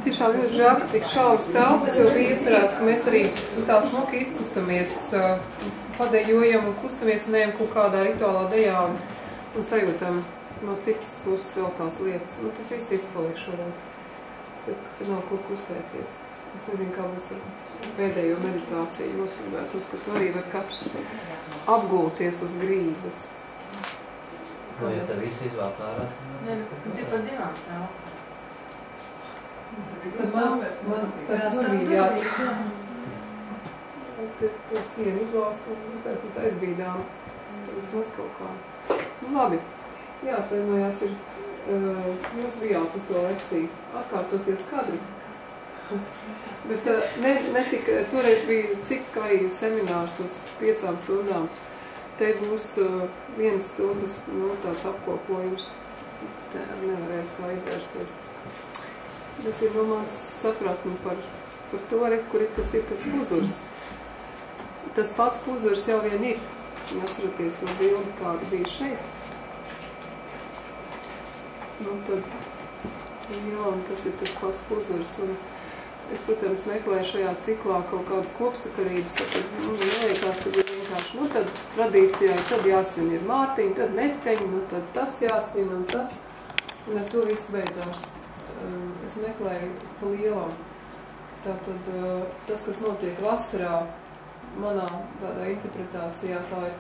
Tiešām ļoti žēl, ka tik šauras telpas, jo bija iecerēts, ka mēs arī tā smuki izkustamies, padejojam un kustamies un ejam kaut kādā rituālā dejā un sajūtam no citas puses vēl tās lietas. Nu, tas viss izpaliek šoreiz, tāpēc, ka te nav ko kustēties. Es nezinu, kā būs ar pēdējo meditāciju, jūs gribētu uzskatu, arī var katrs apgulties uz grības. Vai ja te visi izvēlēt ārā? Nē, par divām stāv. Tad man starp durvīm jāsaka. Tur sienu izlāst un uztērtīt aizbīdām. Tas nos kaut kā. Nu labi, jāatvainojās ir, jūs bijāt uz to lekciju. Atkārtosies kadri. Bet netika, toreiz bija cik arī seminārs uz 5 stundām. Te būs 1 stundas, nu, tāds apkopojums. Te nevarēs tā izvērsties. Tas ir no mans sapratni par to, kur tas ir tas puzurs. Tas pats puzurs jau vien ir. Atceraties to bildi, kāda bija šeit. Nu, tad, jā, un tas ir tas pats puzurs. Un es, protams, meklēju šajā ciklā kaut kādas kopsakarības. Tad, nu, neliekas, ka bija vienkārši, nu, tad tradīcijā, tad jāsvin ir Mārtiņa, tad meteņi, nu, tad tas jāsvin un tas. Un ar to viss beidzās. Es meklēju pa lielam. Tātad tas, kas notiek vasarā, manā tādā interpretācijā, tā ir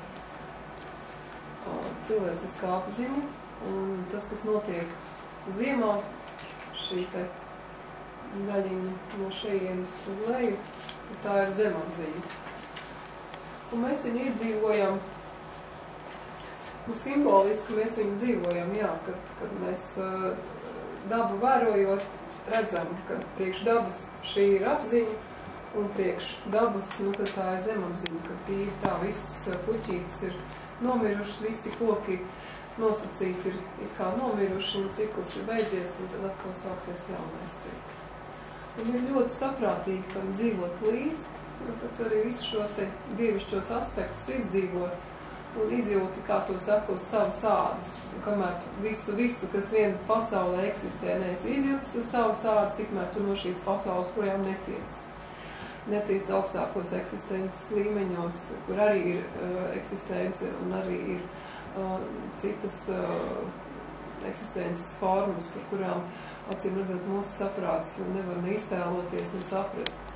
cilvēciskā apziņa. Un tas, kas notiek ziemā, šī te daļiņa no šejienes uz leju, tā ir zemapziņa. Un mēs viņu izdzīvojam, simboliski mēs viņu dzīvojam, jā, kad mēs dabu vērojot, redzam, ka priekš dabas šī ir apziņa, un priekš dabas, nu tad tā ir zemapziņa, ka tīri tā visas puķītes ir nomirušas, visi koki nosacīti ir kā nomiruši, un cikls ir beidzies, un tad atkal sāksies jaunais cikls. Un ir ļoti saprātīgi tam dzīvot līdzi, un tad arī visus šos te dievišķos aspektus izdzīvot, un izjūti, kā to saka, uz savas ādas. Un kamēr visu, kas viena pasaulē eksistē, neesi izjūtas uz savas ādas, tikmēr tu no šīs pasaules projām netiec. Netiec augstākos eksistences līmeņos, kur arī ir eksistence un arī ir citas eksistences formas, par kurām, acīm redzot, mūsu saprāts nevar ne iztēloties, ne saprast.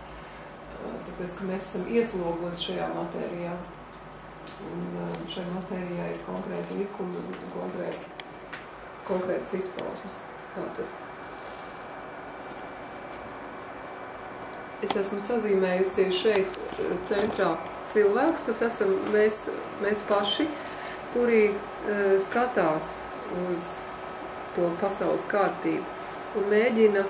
Tāpēc, ka mēs esam ieslogoti šajā matērijā. Un šai matērijā ir konkrēti likumi un konkrētas izpausmes. Tātad. Es esmu sazīmējusi šeit centrā cilvēks, tas esam mēs paši, kuri skatās uz to pasaules kārtību un mēģina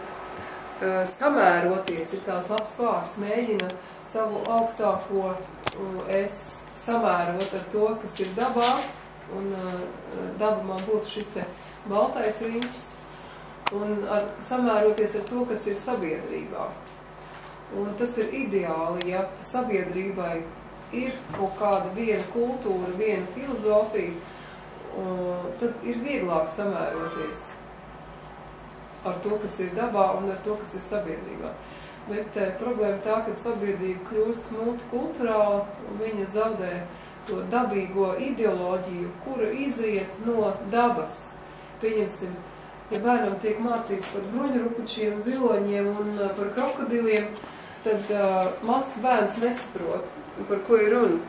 samēroties, ir tās labs vārds, mēģina savu augstāko es samērot ar to, kas ir dabā, un daba man būtu šis te baltais riņķis, un samēroties ar to, kas ir sabiedrībā. Un tas ir ideāli, ja sabiedrībai ir kaut kāda viena kultūra, viena filozofija, tad ir vieglāk samēroties ar to, kas ir dabā un ar to, kas ir sabiedrībā. Bet problēma tā, ka sabiedrība kļūst multikulturāla un viņa zaudē to dabīgo ideoloģiju, kura izriet no dabas. Pieņemsim, ja bērnam tiek mācīts par bruņurupučiem, ziloņiem un par krokodiliem, tad mazs bērns nesaprot, par ko ir runa.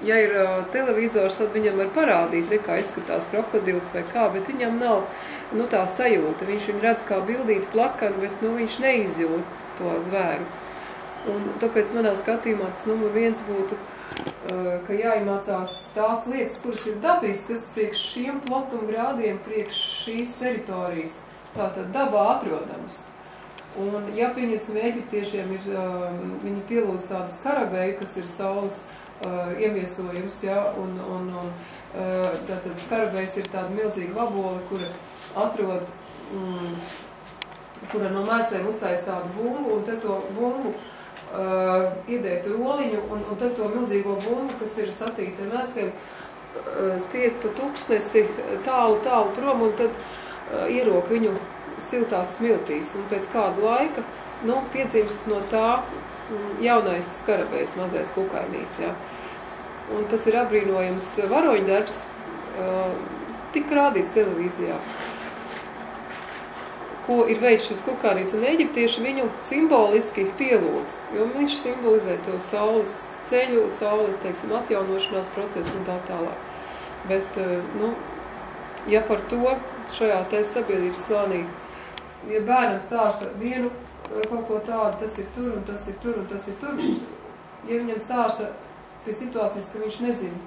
Ja ir televizors, tad viņam var parādīt, kā izskatās krokodils vai kā, bet viņam nav tā sajūta. Viņš viņu redz kā bildīti plakani, bet viņš neizjūt to zvēru. Un tāpēc manā skatījumā tas numur 1 būtu, ka jāiemācās tās lietas, kuras ir dabiskas priekš šiem platumgrādiem, priekš šīs teritorijas, tātad dabā atrodams. Un ja pieņemsim eģiptiešiem ir, viņi pielūdz tādu skarabēju, kas ir saules iemiesojums, ja, un tātad skarabējs ir tāda milzīga vabola, kura atrod kura no mēsliem uztais tādu bumbu, un tad to bumbu iedēt roliņu, un tad to milzīgo bumbu, kas ir satīta mēsliem, stiep pa tuksnesi tālu prom un tad ierok viņu siltās smiltīs. Un pēc kāda laika, piedzimst no tā jaunais skarabējs, mazais kukainīts, jā. Un tas ir apbrīnojams varoņdarbs, tika rādīts televīzijā, ko ir veids šis kukainīts, un eģiptieši viņu simboliski pielūdz, jo viņš simbolizē to saules ceļu, saules, teiksim, atjaunošanās procesu un tā tālāk. Bet, ja par to šajā te sabiedrības slānī, ja bērnam stāsta vienu kaut ko tādu, tas ir tur un tas ir tur un tas ir tur, ja viņam stāsta pie situācijas, ka viņš nezina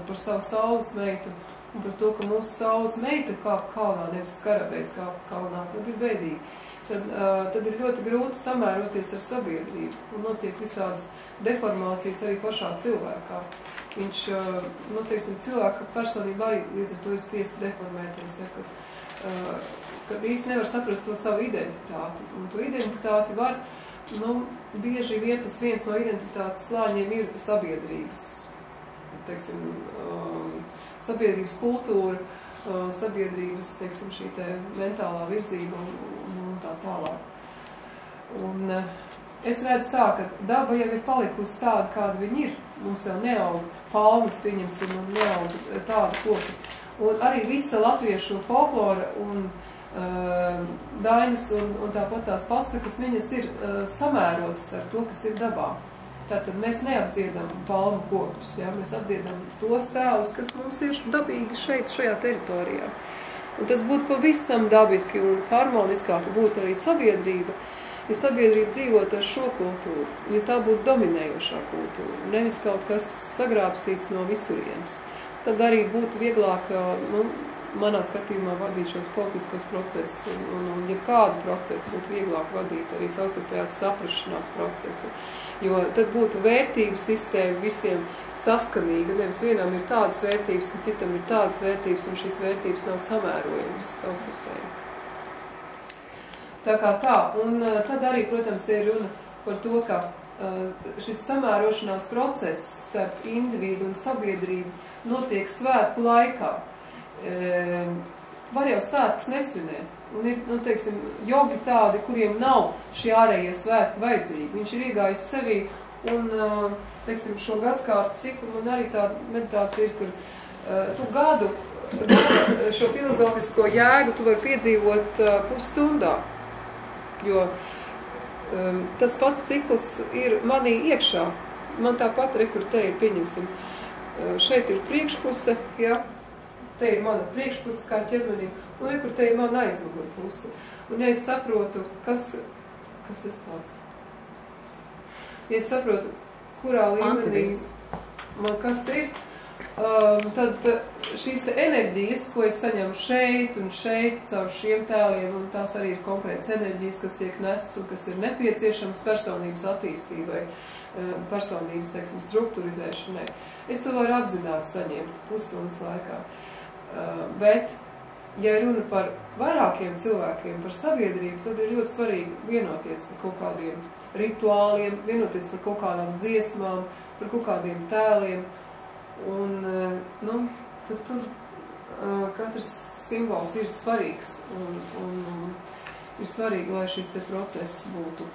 par savu saules meitu un par to, ka mūsu saules meita kāp kalnā, nevis skarabējs kāp kalnā, tad ir bēdīgi. Tad ir ļoti grūti samēroties ar sabiedrību un notiek visādas deformācijas arī pašā cilvēkā. Viņš, teiksim, cilvēka personība arī līdz ar to ir spiesti deformēties, ja, kad īsti nevar saprast to savu identitāti. Un to identitāti var, bieži vien tas viens no identitātes slāņiem ir sabiedrības, teiksim, sabiedrības kultūra, sabiedrības, teiksim, šī te mentālā virzība un tā tālāk. Un es redzu tā, ka daba jau ir palikusi tāda, kāda viņa ir. Mums jau neaug palmas, pieņemsim, un neaug tāda koki. Un arī visa latviešu folklora un dainas un tāpat tās pasakas, viņas ir samērotas ar to, kas ir dabā. Tātad mēs neapdziedam palmu kokus, ja? Mēs apdziedam tos tēlus, kas mums ir dabīgi šeit, šajā teritorijā. Un tas būtu pavisam dabiski un harmoniskāk būtu arī sabiedrība, ja sabiedrība dzīvot ar šo kultūru, ja tā būtu dominējošā kultūra, nevis kaut kas sagrābstīts no visurienes. Tad arī būtu vieglāk, manā skatījumā vadīt šos politiskos procesus un jebkādu procesu būtu vieglāk vadīt arī savstarpējās saprašanās procesu. Jo tad būtu vērtību sistēma visiem saskanīga, nevis vienam ir tādas vērtības un citam ir tādas vērtības, un šīs vērtības nav samērojamas savstarpēji. Tā kā tā, un tad arī, protams, ir runa par to, ka šis samērošanās process starp individu un sabiedrību notiek svētku laikā. Var jau svētkus nesvinēt. Un ir, teiksim, jogi tādi, kuriem nav šie ārējie svētki vajadzīgi. Viņš ir iegājis sevī un, teiksim, šo gadskārtu ciklu man arī tāda meditācija ir, kur tu gadu šo filozofisko jēgu tu vari piedzīvot pusstundā. Jo tas pats cikls ir manī iekšā. Man tāpat rekur te ir, pieņemsim, šeit ir priekšpuse, ja? Te ir mana priekšpuse kā ķermenim, un rekur te ir mana aizmugura puse. Un ja es saprotu, kas tas tāds? Ja es saprotu, kurā līmenī man kas ir, tad šīs te enerģijas, ko es saņemu šeit un šeit caur šiem tēliem, un tās arī ir konkrētas enerģijas, kas tiek nestas un kas ir nepieciešams personības attīstībai, personības, teiksim, strukturizēšanai. Es to varu apzināti saņemt pusstundas laikā. Bet, ja runa par vairākiem cilvēkiem, par sabiedrību, tad ir ļoti svarīgi vienoties par kaut kādiem rituāliem, vienoties par kaut kādām dziesmām, par kaut kādiem tēliem. Un, tad tur katrs simbols ir svarīgs un ir svarīgi, lai šis te process būtu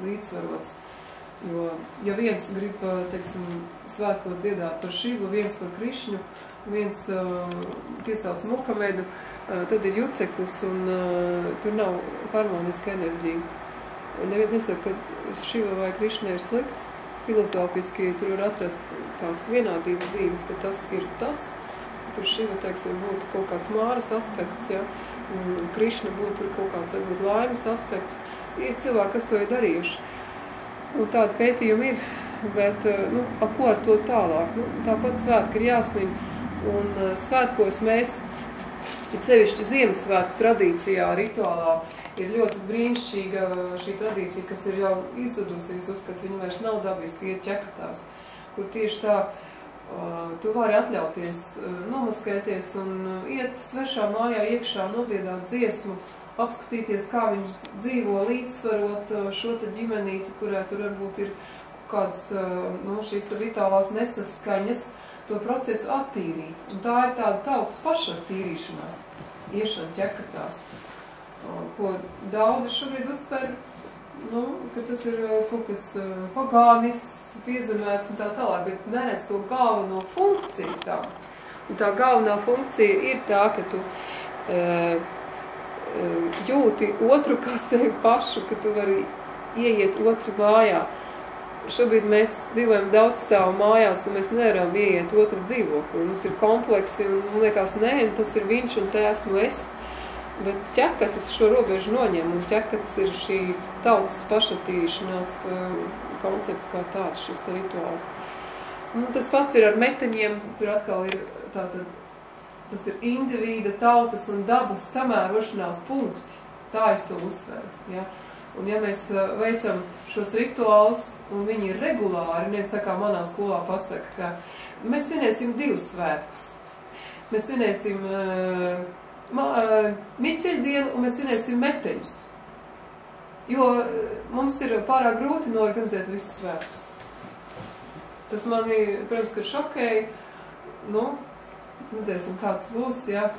līdzsvarots. Jo, ja viens grib, teiksim, svētkos dziedāt par Šivu, viens par Krišņu, viens piesauc Muhamedu, tad ir juceklis un tur nav harmoniska enerģija. Neviens nesaka, ka Šiva vai Krišņa ir slikts. Filozofiski tur var atrast tās vienādības zīmes, ka tas ir tas. Tur Šiva, teiksim, būtu kaut kāds māras aspekts, ja? Krišņa būtu tur kaut kāds varbūt laimes aspekts. Ir cilvēki, kas to ir darījuši. Un tāda pētījuma ir, bet, ko ar to tālāk? Tāpat svētki ir jāsvin, un svētkos mēs, cevišķi Ziemassvētku tradīcijā, rituālā, ir ļoti brīnišķīga šī tradīcija, kas ir jau izzudusi, es uzskatu, viņa vairs nav dabiski, iet ķekatās, kur tieši tā, tu vari atļauties, nomaskēties un iet svešā mājā iekšā, nodziedāt dziesmu, apskatīties, kā viņš dzīvo, līdzsvarot šo te ģimenīti, kurā tur varbūt ir kādas šīs vitālās nesaskaņas, to procesu attīrīt. Un tā ir tāda tautas pašattīrīšanās, iešana ķekatās, ko daudzi šobrīd uztver, ka tas ir kaut kas pagānisks, piezemēts un tā tālāk, bet neredz to galveno funkciju tā. Un tā galvenā funkcija ir tā, ka tu jūti otru kā sevi pašu, ka tu vari ieiet otru mājā. Šobrīd mēs dzīvojam daudzstāvu mājās, un mēs nevaram ieiet otru dzīvokli. Mums ir kompleksi, un man liekas, nē, tas ir viņš, un te esmu es. Bet ķekatas šo robežu noņem, un ķekatas ir šī tautas pašattīrīšanās koncepts kā tāds, šis rituāls. Un tas pats ir ar meteņiem, tur atkal ir tātad, tas ir individa, tautas un dabas samērošanās punkti. Tā es to uztveru, ja. Un ja mēs veicam šos rituālus, un viņi ir regulāri, nevis tā kā manā skolā pasaka, ka mēs svinēsim 2 svētkus. Mēs svinēsim Miķeļdienu, un mēs svinēsim meteņus. Jo mums ir pārāk grūti norganizēt visus svētkus. Tas mani, protams, ka šokēja, redzēsim, kā tas būs, ja,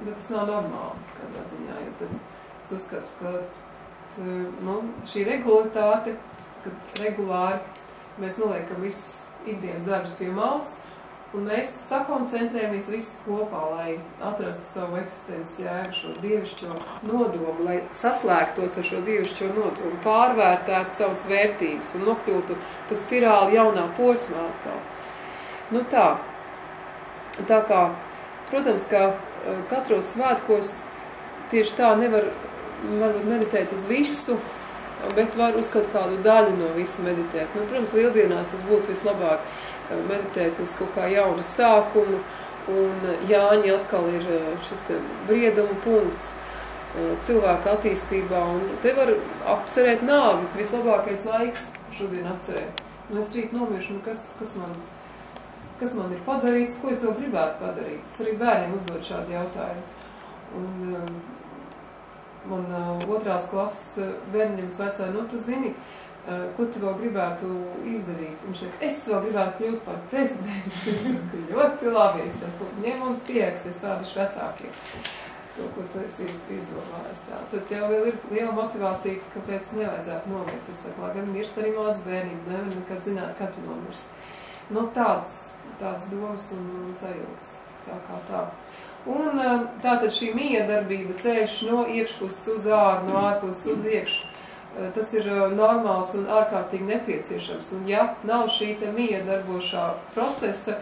bet tas nav normāli, kādā ziņā, jo tad es uzskatu, ka šī regularitāte, kad regulāri mēs noliekam visus ikdienas darbus pie malas, un mēs sakoncentrējamies visi kopā, lai atrastu savu eksistences jēgu, šo dievišķo nodomu, lai saslēgtos ar šo dievišķo nodomu, pārvērtētu savas vērtības un nokļūtu pa spirāli jaunā posmā atkal. Tā kā, protams, ka katros svētkos tieši tā nevar varbūt meditēt uz visu, bet var uz kaut kādu daļu no visu meditēt. Protams, lieldienās tas būtu vislabāk meditēt uz kaut kā jaunu sākumu, un Jāņi atkal ir šis te brieduma punkts cilvēka attīstībā, un te var apcerēt nāvi, vislabākais laiks šodien apcerēt. Un es rīt nomiršu, kas man ir padarīts, ko es vēl gribētu padarīt. Es arī bērniem uzdod šādu jautājumu. Un man 2. klases bērniņums vecāja, tu zini, ko tu vēl gribētu izdarīt? Viņš saka, es vēl gribētu kļūt par prezidentu. Es saku, ļoti labi, es saku, ņem un pieraksties pārduši vecākiem. To, ko tu esi izdomājis. Tad tev vēl ir liela motivācija, kāpēc nevajadzētu nomirt. Es saku, lai gan mirst arī maz bērnību, nevar nekad zināt, kad tu nomirs. Tāds domas un sajūtas. Tā kā tā. Un tātad šī miedarbība ceļš no iekšpuses uz āru, no ārpuses uz iekšu, tas ir normāls un ārkārtīgi nepieciešams. Un ja nav šī te miedarbošā procesa,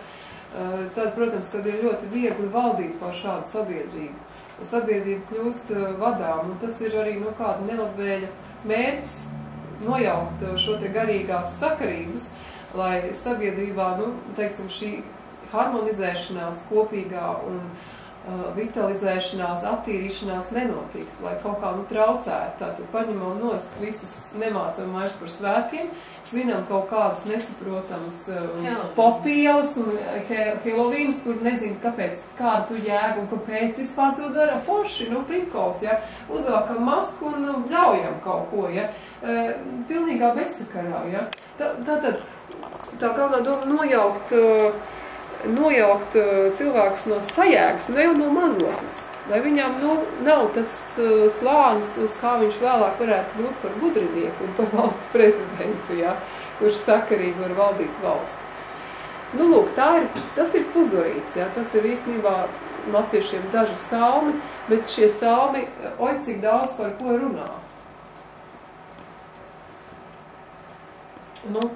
tad, protams, kad ir ļoti viegli valdīt pār šādu sabiedrību. Sabiedrība kļūst vadām, un tas ir arī kāda nelabvēļa mērķis nojaukt šo te garīgās sakarības, lai sabiedrībā, teiksim, šī harmonizēšanās kopīgā un vitalizēšanās, attīrīšanās nenotikt, lai kaut kā traucētu. Tātad paņemam nost, visus nemācam vairs par svētkiem, svinam kaut kādus nesaprotams popielas un Helovīnus, kur nezinu, kāpēc, kāda tu jēga un kāpēc vispār to dara forši, prikols, ja, uzvākam masku un ļaujam kaut ko, ja, pilnīgā bezsakarā, ja. Tātad tā galvenā doma nojaukt cilvēkus no sajēgas, jau no mazotnes, lai viņām nav tas slānis, uz kā viņš vēlāk varētu kļūt par gudrinieku un par valsts prezidentu, ja, kurš sakarīgi var valdīt valsti. Lūk, tas ir puzurīts, ja, tas ir īstenībā latviešiem daži salmi, bet šie salmi, cik daudz par ko runā.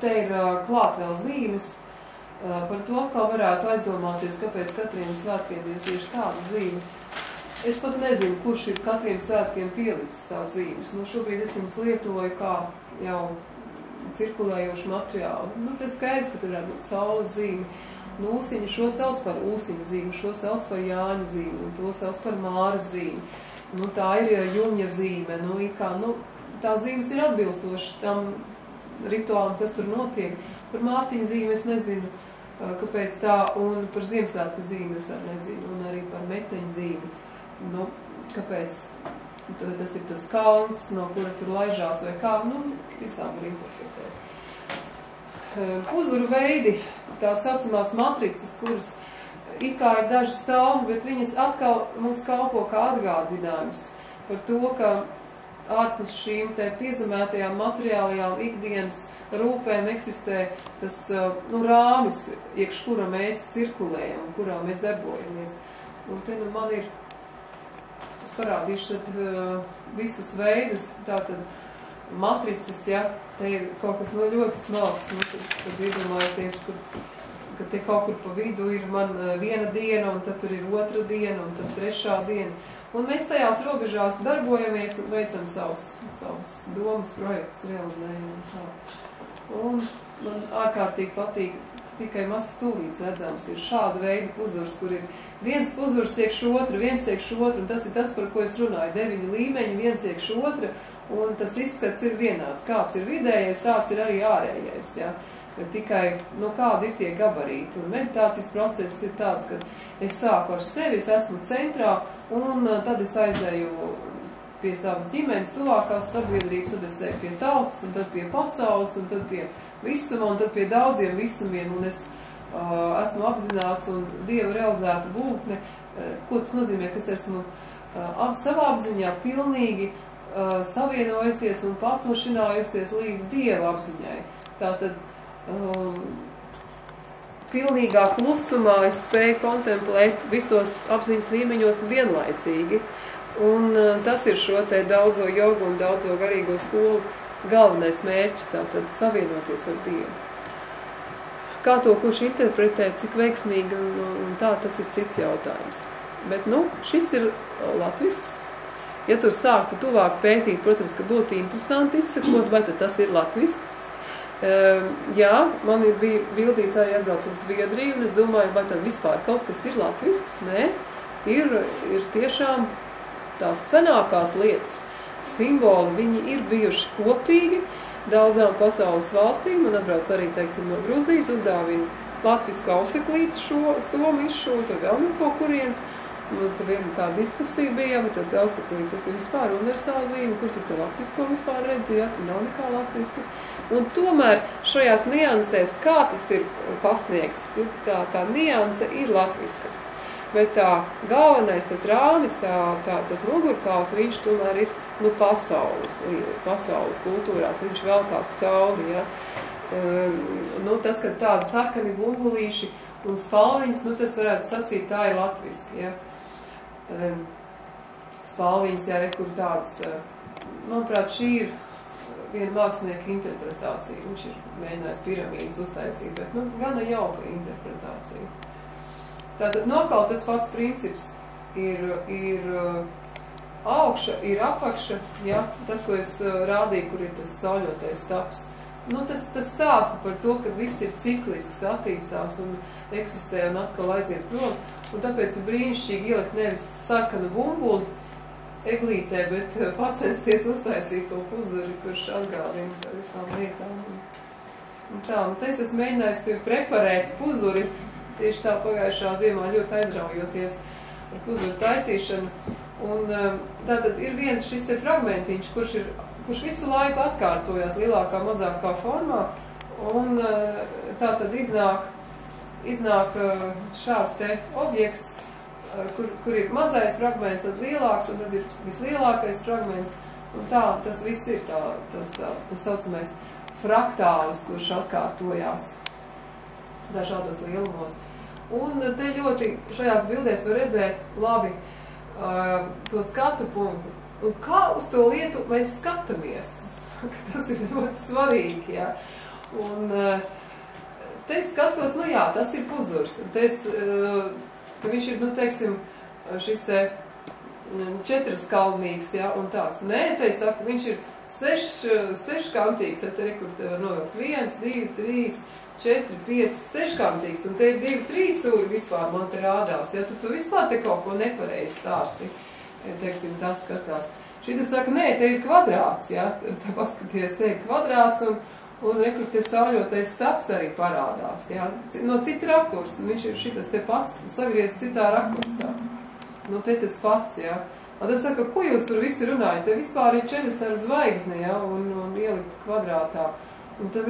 Te ir klāt vēl zīmes. Par to atkal varētu aizdomāties, kāpēc katriem svētkiem ir tieši tāda zīme. Es pat nezinu, kurš ir katriem svētkiem pielicis tās zīmes. Šobrīd es viņas lietoju kā jau cirkulējošu materiālu. Tas skaidrs, ka tur varētu būt saules zīme. Ūsiņa šo sauc par ūsiņa zīmi, šo sauc par Jāņa zīmi, un to sauc par Māras zīmi. Tā ir Jumja zīme. Tā zīmes ir atbilstoši tam rituālam, kas tur notiek. Par Mārtiņa zīmi es nezinu, kāpēc tā, un par Ziemassvētku zīmi es arī nezinu, un arī par meteņu zīmi. Kāpēc tas ir tas kalns, no kura tur laižās vai kā, visām var interpretēt. Puzuru veidi, tā saucamās matricas, kuras it kā ir daži salmi, bet viņas atkal mums kalpo kā atgādinājums par to, ka ārpus šīm te piezemētajām materiālajām ikdienas rūpēm eksistē tas rāmis, iekš kura mēs cirkulējam un kurā mēs darbojamies. Un te man ir, es parādīšu tad visus veidus, tātad matricas, ja, te ir kaut kas ļoti smalks, tad iedomājieties, ka te kaut kur pa vidu ir man viena diena, un tad tur ir otra diena, un tad trešā diena. Un mēs tajās robežās darbojamies un veicam savus domas, projektus, realizējam. Un man ārkārtīgi patīk tikai mazs stūrīts redzams. Ir šāda veida puzurs, kur ir viens puzurs iekš otru, viens iekš otru, un tas ir tas, par ko es runāju. 9 līmeņi, viens iekš otru, un tas izskats ir vienāds. Kāds ir vidējais, tāds ir arī ārējais, ja? Bet tikai, kādi ir tie gabarīti. Un meditācijas process ir tāds, ka es sāku ar sevi, es esmu centrā, un tad es aizēju pie savas ģimenes, tuvākās sabiedrības, tad es eju pie tautas, un tad pie pasaules, un tad pie visuma, un tad pie daudziem visumiem, un es esmu apzināts un Dieva realizēta būtne. Ko tas nozīmē, ka es esmu savā apziņā pilnīgi savienojusies un paplašinājusies līdz Dieva apziņai. Tātad pilnīgā klusumā es spēju kontemplēt visos apziņas līmeņos vienlaicīgi. Un tas ir šo te daudzo jogu un daudzo garīgo skolu galvenais mērķis, tātad savienoties ar Dievu. Kā to kurš interpretē, cik veiksmīgi un tā, tas ir cits jautājums. Bet, šis ir latvisks. Ja tur sāktu tuvāk pētīt, protams, ka būtu interesanti izsakot, vai tad tas ir latvisks. Jā, man bija bildīts arī atbraukt uz Zviedriju, un es domāju, vai tad vispār kaut kas ir latvisks. Nē, ir tiešām tās senākās lietas, simboli, viņi ir bijuši kopīgi daudzām pasaules valstīm. Man atbrauc arī, teiksim, no Gruzijas, uzdāvina latvisku auseklītes somu izšūtu, vēl no kaut kurienes. Man tad viena tā diskusija bija, bet tad auseklītes, tas ir vispār universāla zīme, kur tu te latvisko vispār redzi, ja, tu nav nekā latviska. Un tomēr šajās niansēs, kā tas ir pasniegts, tā nianse ir latviska. Bet tā galvenais, tas rāmis, tas mugurkauls, viņš tomēr ir pasaules kultūrās, viņš velkās cauri. Ja. Tas, ka tādi sarkani bumbulīši un spalviņas, tas varētu sacīt, tā ir latviski. Ja. Spalviņas, ja, kur tādas, manuprāt, šī ir viena mākslinieka interpretācija. Viņš ir mēģinājis piramīdas uztaisīt, bet gana jauka interpretācija. Tātad nokal tas pats princips ir augša, ir apakša, ja, tas, ko es rādīju, kur ir tas sauļotais staps. Tas stāsta par to, ka viss ir ciklisks, attīstās un eksistē un atkal aiziet prom. Un tāpēc ir brīnišķīgi ielikt nevis sarkanu bumbuli eglītē, bet pacensties uztaisīt to puzuri, kurš atgādina par visām lietām. Un te es esmu mēģinājis preparēt puzuri, tieši tā pagājušā ziemā ļoti aizraujoties ar puzuru taisīšanu. Un tātad ir viens šis te fragmentiņš, kurš visu laiku atkārtojās lielākā, mazākā formā, un tātad iznāk šāds te objekts, kur ir mazais fragments, tad lielāks, un tad ir vislielākais fragments, un tā, tas viss ir tas saucamais fraktālis, kurš atkārtojās dažādos lielumos. Un te ļoti šajās bildēs var redzēt labi to skatu punktu, un kā uz to lietu mēs skatāmies. Tas ir ļoti svarīgi, ja. Un te es skatos, jā, tas ir puzurs. Te es, ka viņš ir, teiksim, šis te četraskalnīgs, ja, un tāds. Nē, te es saku, viņš ir seškantīgs, ja te ir, kur te var novilkt 1, 2, 3, 4, 5, seškantīgs, un te ir 2, 3 stūri vispār man te rādās, ja, tu vispār te kaut ko nepareizi stāsti, teiksim, tas skatās. Šī saka, nē, te ir kvadrāts, ja, te paskaties, te ir kvadrāts, un rekur te sauļotais staps arī parādās, ja, no cita rakursa, viņš ir šitas te pats sagriezts citā rakursā. Te tas pats, ja. Un tas saka, ko jūs tur visi runājat? Te vispār ir 4 ar zvaigzni, ja, un ielikt kvadrātā. Un tad,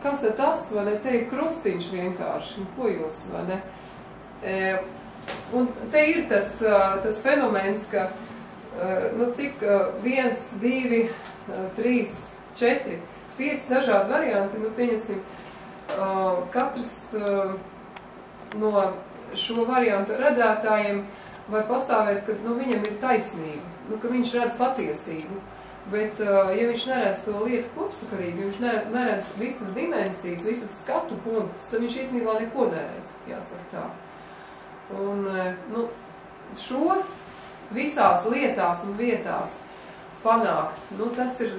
kas tad tas, vai ne, te ir krustiņš vienkārši, un ko jūs, vai ne? Un te ir tas fenomens, ka, nu cik 1, 2, 3, 4, 5 dažādi varianti, nu pieņasim, katrs no šo variantu redzētājiem var pastāvēt, ka nu, viņam ir taisnība, nu, ka viņš redz patiesību. Bet, ja viņš neredz to lietu kopsakarīgi, ja viņš neredz visas dimensijas, visus skatu punktus, tad viņš īstenībā neko neredz, jāsaka tā. Un, nu, šo visās lietās un vietās panākt, nu, tas ir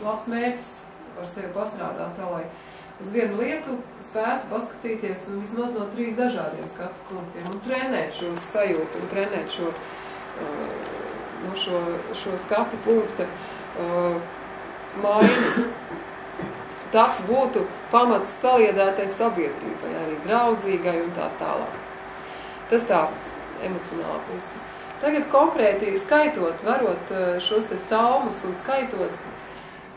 labs mērķis ar sevi pastrādāt tā, lai uz vienu lietu spētu paskatīties un vismaz no 3 dažādiem skatu punktiem un trenēt šo sajūtu un trenēt šo skatu punkta maiņu. Tas būtu pamats saliedētai sabiedrībai, arī draudzīgai un tā tālāk. Tas tā emocionālā puse. Tagad konkrēti skaitot, varot šos te salmus un skaitot,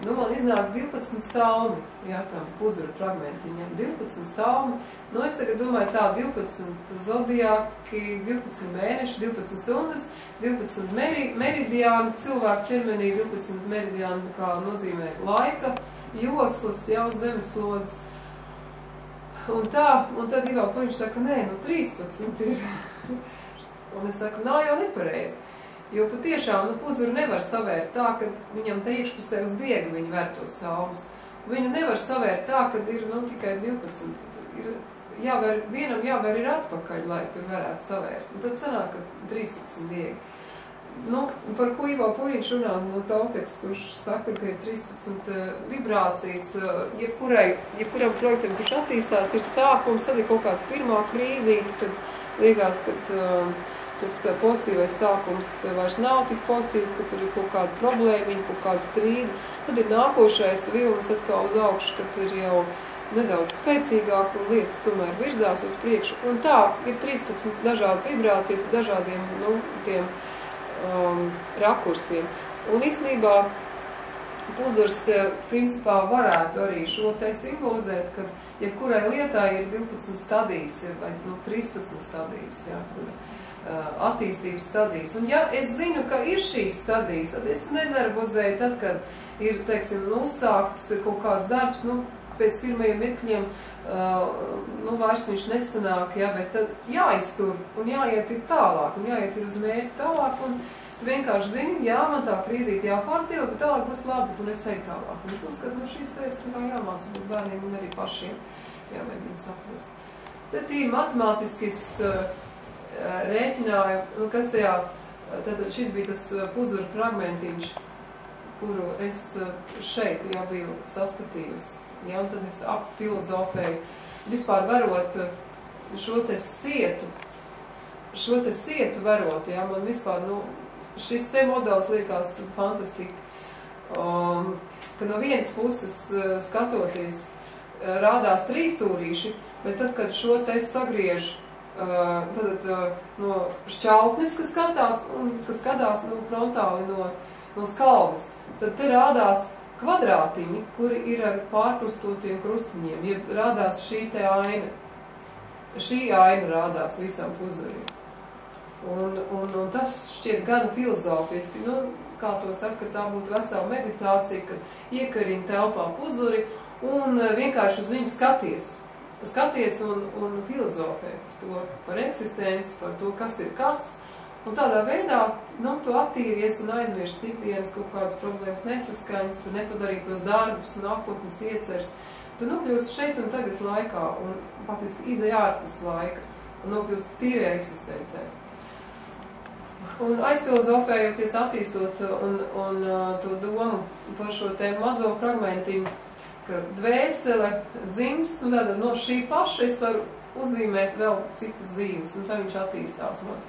nu man iznāk 12 salmi, jā, tam puzura fragmentiņam, 12 salmi. Nu, es tagad domāju tā 12 zodiaki, 12 mēneši, 12 stundas, 12 meridiāni, cilvēku ķermenī 12 meridiāni, kā nozīmē laika, joslas, jau zemeslodes. Un tā, un tad Ivo Puņš saka, nē, nu 13 ir. Un es saku, nav jau nepareizi. Jo patiešām, nu, puzuru nevar savērt tā, ka viņam te iekšpusē uz diega viņi vēr tos salmus. Viņu nevar savērt tā, ka ir, nu, tikai 12. Ir vienam jāvēr ir atpakaļ, lai tur varētu savērt. Un tad sanāk, ka 13 diegi. Nu, par ko Ivo Puņš runā no Tauteks, kurš saka, ka ir 13 vibrācijas, jebkuram projektam, kurš attīstās, ir sākums, tad ir kaut kāds pirmā krīzīte, kad liekas, ka tas pozitīvais sākums vairs nav tik pozitīvs, ka tur ir kaut kāda problēmiņa, kaut kāda strīda. Tad ir nākošais vilnis atkal uz augšu, kad ir jau nedaudz spēcīgāk un lietas tomēr virzās uz priekšu. Un tā ir 13 dažādas vibrācijas ar dažādiem, nu, tiem rakursiem. Un īstenībā puzurs principā varētu arī šo te simbolizēt, kad jebkurai lietai ir 12 stadijas, vai nu, 13 stadijas, jā, attīstības stadijas. Un ja es zinu, ka ir šīs stadijas, tad es nenervozēju tad, kad ir, teiksim, uzsākts kaut kāds darbs, nu, pēc pirmajiem mirkļiem, nu, vairs viņš nesanāk, jā, bet tad jāiztur un jāiet ir tālāk, un jāiet ir uz mērķi tālāk, un tu vienkārši zini, jā, man tā krīzīte jāpārdzīvo, bet tālāk būs labi, un es eju tālāk. Un es uzskatu, nu, šīs lietas nav jāmāca būt bērniem un arī pašiem jāmēģina saprast. Tad ir matemātiskis rēķināju, kas tajā, tad šis bija tas puzura fragmentiņš, kuru es šeit jau biju saskatījusi. Ja, un tad es apfilozofēju, vispār varot šo te sietu varot, ja, man vispār, nu, šis te modelis liekas fantastika, ka no vienas puses skatoties rādās 3 stūrīši, bet tad, kad šo te sagriež, tad no šķautnes, kas skatās nu, frontāli no skalnes, tad te rādās kvadrātiņi, kuri ir ar pārkrustotiem krustiņiem, ja rādās šī te aina. Šī aina rādās visam puzurim. Un tas šķiet gan filozofiski, nu, kā to saka, tā būtu vesela meditācija, kad iekarina telpā puzuri un vienkārši uz viņu skaties un filozofē par eksistenci, par to, kas ir kas. Un tādā veidā, nu, tu attīries un aizmirsti ikdienas kaut kādas problēmas nesaskaņas, tu nepadarīji tos darbus, nākotnes ieceres. Tu nokļūsti šeit un tagad laikā un faktiski izej ārpus laika un nokļūsti tīrē eksistencē. Un aizfilozofējoties, attīstot un to domu par šo te mazo fragmentiņu, ka dvēsele dzimst, un tātad no šī paša es varu uzzīmēt vēl citas zīmes, un tā viņš attīstās man.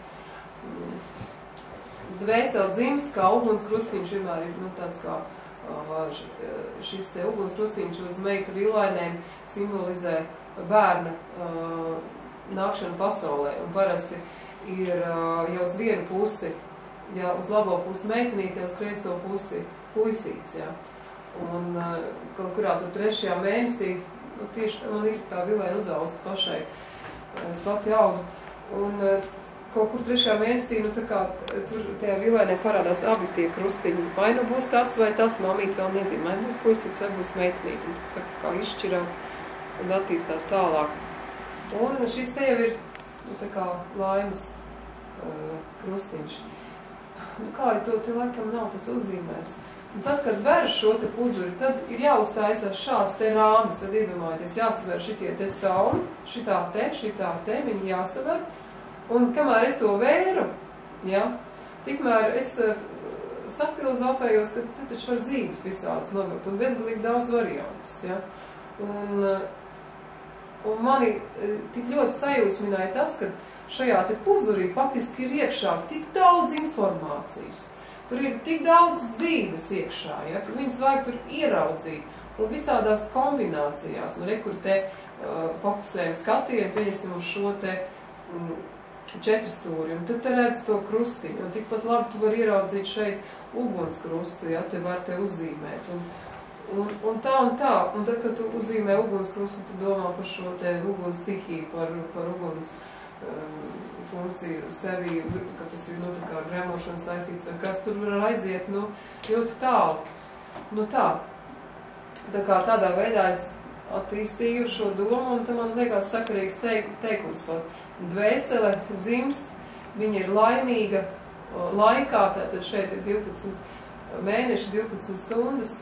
Dvēsele dzimst, kā ugunskrustiņš vienmēr ir, nu, tāds kā šis te ugunskrustiņš uz meitu villainēm simbolizē bērna nākšanu pasaulē. Un parasti ir jau uz vienu pusi, ja uz labo pusi meitenīti, jau uz kreiso pusi puisīts, jā. Un kaut kurā tur 3. mēnesī, nu, tieši man ir tā vilēna uzausta pašai, es pati audu. Un kaut kur 3. mēnesī, nu tā kā tur tajā vilēnē parādās abi tie krustiņi. Vai nu būs tas vai tas, mamīt vēl nezinu, vai būs puisīts vai būs meitenīt. Un tas tā kā izšķirās un attīstās tālāk. Un šis te jau ir, nu tā kā laimes krustiņš. Nu kā jau to te laikam nav tas uzzīmēts. Un tad, kad ver šo te puzuri, tad ir jāuztaisās šāds te rāmis, tad iedomājieties, jāsaver šitie te sauni, šitā te, viņi jāsaver. Un kamēr es to vēru, ja, tikmēr es sapilozopējos, ka te taču var zīmes visādas novilkt un bezgalīgi daudz variantus, ja. Un mani tik ļoti sajūsmināja tas, ka šajā te puzurī faktiski ir iekšā tik daudz informācijas. Tur ir tik daudz zīmes iekšā, ja, ka viņas vajag tur ieraudzīt un visādās kombinācijās. Nu, rekur te fokusēju skatienu, pieņesim uz šo te 4 stūri, un tad te redz to krustiņu, un tikpat labi tu var ieraudzīt šeit ugunskrustu, ja, te var te uzzīmēt. Un tā, un tad, kad tu uzzīmē ugunskrustu, tu domā par šo te uguns stihiju, par uguns funkciju sevi, ka tas ir, nu, tā kā gremošana saistīts, vai kas tur var aiziet, nu, ļoti tālu. Nu, tā. Tā kā tādā veidā es attīstīju šo domu, un tam man liekas sakarīgs teikums par dvēsele dzimst, viņa ir laimīga laikā, tātad šeit ir 12 mēneši, 12 stundas,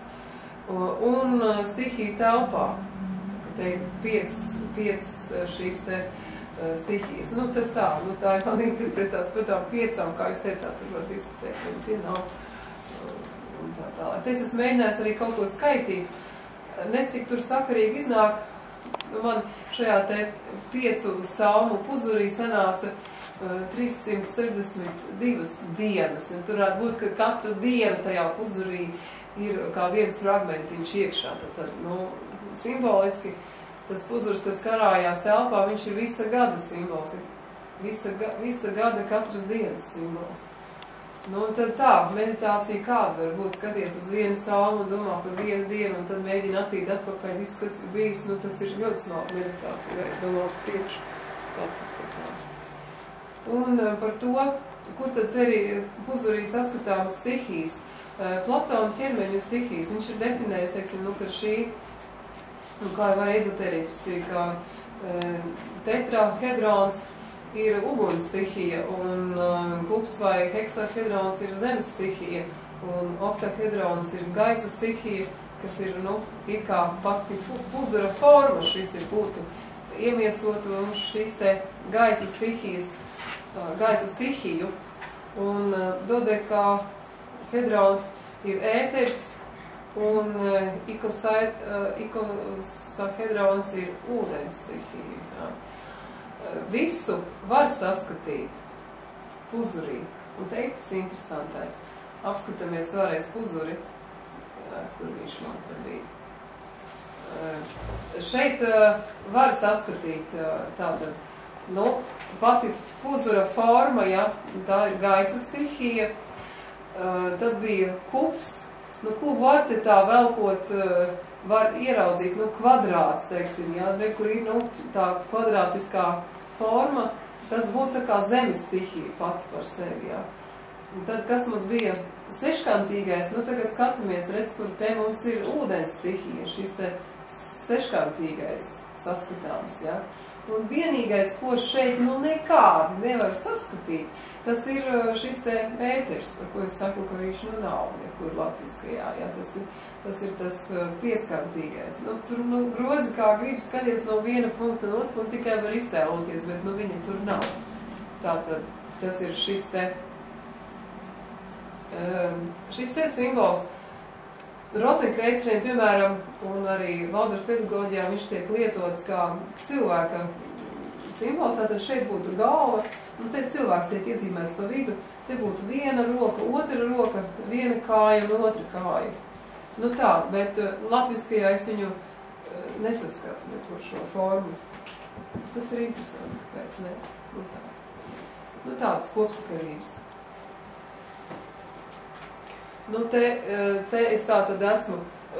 un stihiju telpā, ka te ir 5 šīs te stihijas. Nu, tas tā, nu, tā ir man interpretāts par tām 5, kā jūs teicāt, tur var diskutēt, viņas ir nav, un tā tālāk. Te es esmu mēģinājis arī kaut ko skaitīt, nes cik tur sakarīgi iznāk, man šajā te 5 salmu puzurī sanāca 362 dienas, un tur varētu būt, ka katra diena tajā puzurī ir kā viens fragmentiņš iekšā, tad, nu, simboliski, tas puzurs, kas karājās telpā, viņš ir visa gada simbols, visa gada katras dienas simbols. Nu, un tad tā, meditācija kāda var būt, skaties uz vienu salmu un domā par vienu dienu, un tad mēģina attīt atpakaļ viss, kas ir bijis, nu, tas ir ļoti smalka meditācija, vai domā uz priekšu. Tā. Un par to, kur tad te arī puzurī saskatāmas stihijas, Platona ķermeņa stihijas, viņš ir definējis, teiksim, nu, ka šī, nu, kā jau var ezoterikas, ka tetrahedrons ir uguns stihija, un kups vai heksahedrons ir zemes stihija, un oktahedrons ir gaisa stihija, kas ir, nu, ir kā pati puzura forma, šis ir būtu iemiesot un šīs te gaisa stihijas, gaisa stihiju, un dodekahedrons ir ēters, un ikosahedrons ir ūdens stihija. Ja. Visu var saskatīt puzurī, un teikt tas interesantais. Apskatāmies vēlreiz puzuri, kur viņš man te bija. Šeit var saskatīt tāda, nu, pati puzura forma, ja, tā ir gaisa stihija, tad bija kups. Nu, ko var te tā velkot, var ieraudzīt, nu, kvadrāts, teiksim, jā, kur ir, nu, tā kvadrātiskā forma, tas būtu tā kā zemes stihija pati par sevi, jā. Un tad, kas mums bija seškantīgais, nu, tagad skatāmies, redz, kur te mums ir ūdens stihija, šis te seškantīgais saskatāms, jā. Un vienīgais, ko šeit, nu, nekādi nevar saskatīt, tas ir šis te ēters, par ko es saku, ka viņš, nu, nav nekur latviskajā, jā, tas ir tas pieskantīgais. Nu, tur, nu, grozi kā grib skaties no viena punkta un otru punktu, tikai var iztēloties, bet, nu, viņi tur nav. Tātad, tas ir šis te simbols. Rozenkreicriem, piemēram, un arī Valdorfa pedagoģijā viņš tiek lietots kā cilvēka simbols, tātad šeit būtu galva, un te cilvēks tiek iezīmēts pa vidu, te būtu viena roka, otra roka, viena kāja un otra kāja. Nu tā, bet latviskajā es viņu nesaskatu nekur šo formu. Tas ir interesanti, kāpēc ne? Nu tā. Nu tāds kopsakarības. Nu te es tā tad esmu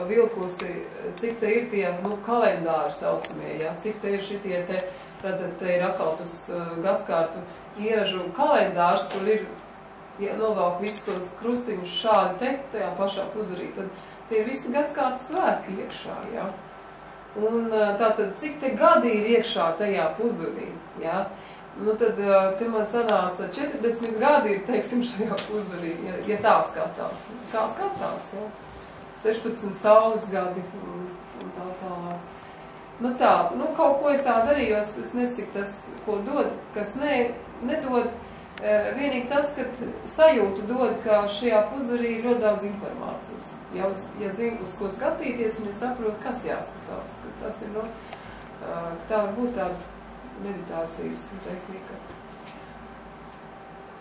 vilkusi, cik te ir tie, kalendāri saucamie, ja? Cik te ir šitie te, redzat, te ir atkal tas gadskārtu ieražu kalendārs, kur ir novelk visus tos krustiņus šādi te, tajā pašā puzurī, tad tie ir visi gadskārtu svētki iekšā, ja? Un tātad, cik te gadi ir iekšā tajā puzurī, ja? Tad te man sanāca 40 gadi ir, teiksim, šajā puzurī, ja tā skatās. Kā skatās, ja? 16 saules gadi un tā tālāk. Kaut ko es tā darījos, es nezinu, cik tas, ko dod, kas nedod. Vienīgi tas, ka sajūtu dod, ka šajā puzurī ir ļoti daudz informācijas. Ja zinu, uz ko skatīties, un es saprotu, kas jāskatās. Tas ir, tā var būt tāda meditācijas tehnika.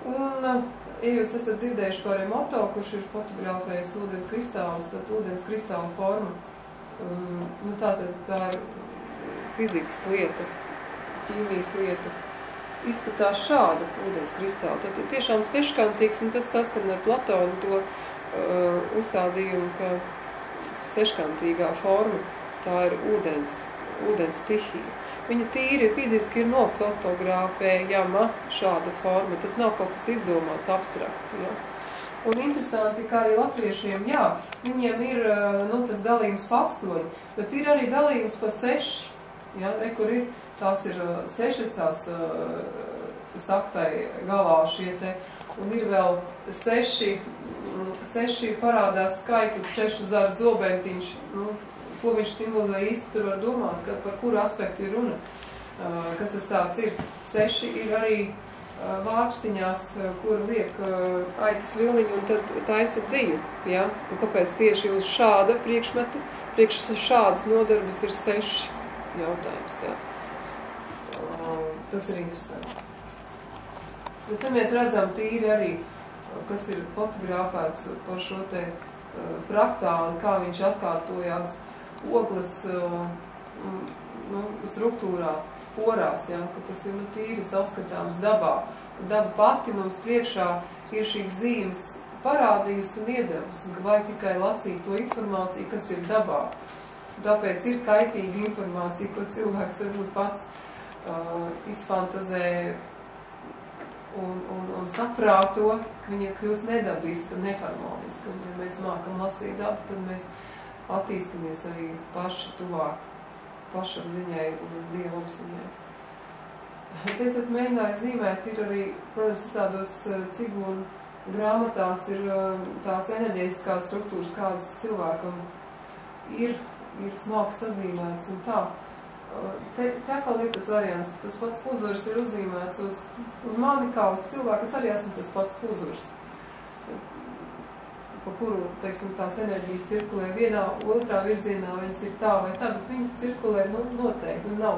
Un, ja jūs esat dzirdējuši par Emoto, kurš ir fotografējis ūdens kristālus, tad ūdens kristāla forma, tā ir fizikas lieta, ķīmijas lieta. Izskatās šāda ūdens kristāla. Tad tiešām seškantīgs, un tas saskan ar Platonu to uzstādījumu, ka seškantīgā forma, tā ir ūdens stihija. Viņa tīri fiziski ir nofotografējama šāda forma. Tas nav kaut kas izdomāts abstrakti. Ja? Un interesanti, kā arī latviešiem, viņiem ir tas dalījums pa 8, bet ir arī dalījums pa 6. Ja? Kur ir, tās ir 6, tās saktai galā šie te, un ir vēl 6 parādās skaitlis, 6 zaru zobentiņš, ko viņš simbolizē īsti tur var domāt, par kuru aspektu ir runa, kas tas tāds ir. 6 ir arī vārpstiņās, kur liek aitas vilniņu un tad taisa dziju, ja? Un kāpēc tieši uz šāda priekšmetu, priekš šādas nodarbes ir 6 jautājums, ja? Tas ir interesanti. Un te mēs redzam tīri arī, kas ir fotografēts par šo te fraktāli, kā viņš atkārtojās ogles struktūrā, porās, ja, ka tas ir tīri saskatāms dabā. Daba pati mums priekšā ir šīs zīmes parādījusi un iedevusi, un vai tikai lasīt to informāciju, kas ir dabā. Tāpēc ir kaitīga informācija, ko cilvēks varbūt pats izfantazē un saprāto, ka viņa kļūst nedabiska, neharmoniska. Un, ja mēs mākam lasīt dabu, tad mēs attīstamies arī paši tuvāk pašapziņai un dievapziņai. Es esmu mēģinājis zīmēt, ir arī, protams, visādos cigunu grāmatās ir tās enerģētiskās struktūras, kādas cilvēkam ir smalki sazīmēts un tā. Tā kā ir tas variants, tas pats puzuris ir uzzīmēts uz mani kā uz cilvēku, es arī esmu tas pats puzuris, pa kuru, teiksim, tās enerģijas cirkulē vienā, otrā virzienā, viņas ir tā vai tā, bet viņas cirkulē noteikti, nav.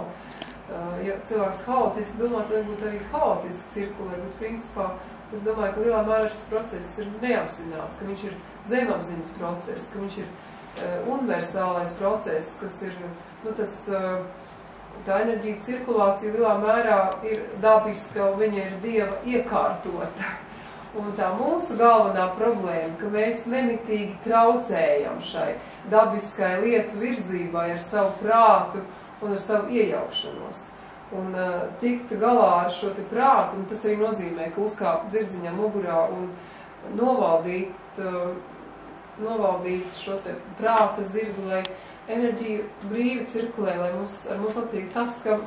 Ja cilvēks haotiski domā, tad varbūt arī haotiski cirkulē, bet principā es domāju, ka lielā mērā šis process ir neapzināts, ka viņš ir zemapziņas process, ka viņš ir universālais process, kas ir, tā enerģija cirkulācija lielā mērā ir dabiska un viņa ir Dieva iekārtota. Un tā mūsu galvenā problēma, ka mēs nemitīgi traucējam šai dabiskai lietu virzībai ar savu prātu un ar savu iejaukšanos. Un tikt galā ar šo te prātu, un tas arī nozīmē, ka uzkāpt dzirdziņā mugurā un novaldīt šo te prāta zirgu, lai enerģija brīvi cirkulē, lai ar mums notiek tas, kam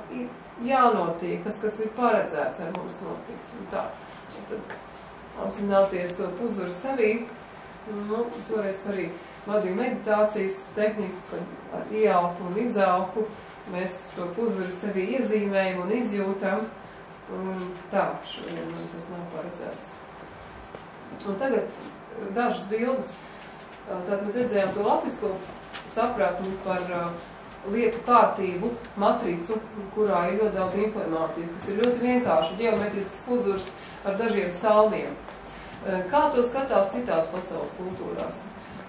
jānotiek, tas, kas ir paredzēts ar mums notikt. Un tā. Un tad apzināties to puzuru sevī, toreiz arī vadīju meditācijas tehniku, kad ar ieelpu un izelpu mēs to puzuru sevī iezīmējam un izjūtam. Un tā, šodien man tas nav paredzēts. Un tagad dažas bildes. Tātad mēs redzējām to latvisko sapratni par lietu kārtību, matricu, kurā ir ļoti daudz informācijas, kas ir ļoti vienkārši ģeometrisks puzurs ar dažiem salmiem. Kā to skatās citās pasaules kultūrās?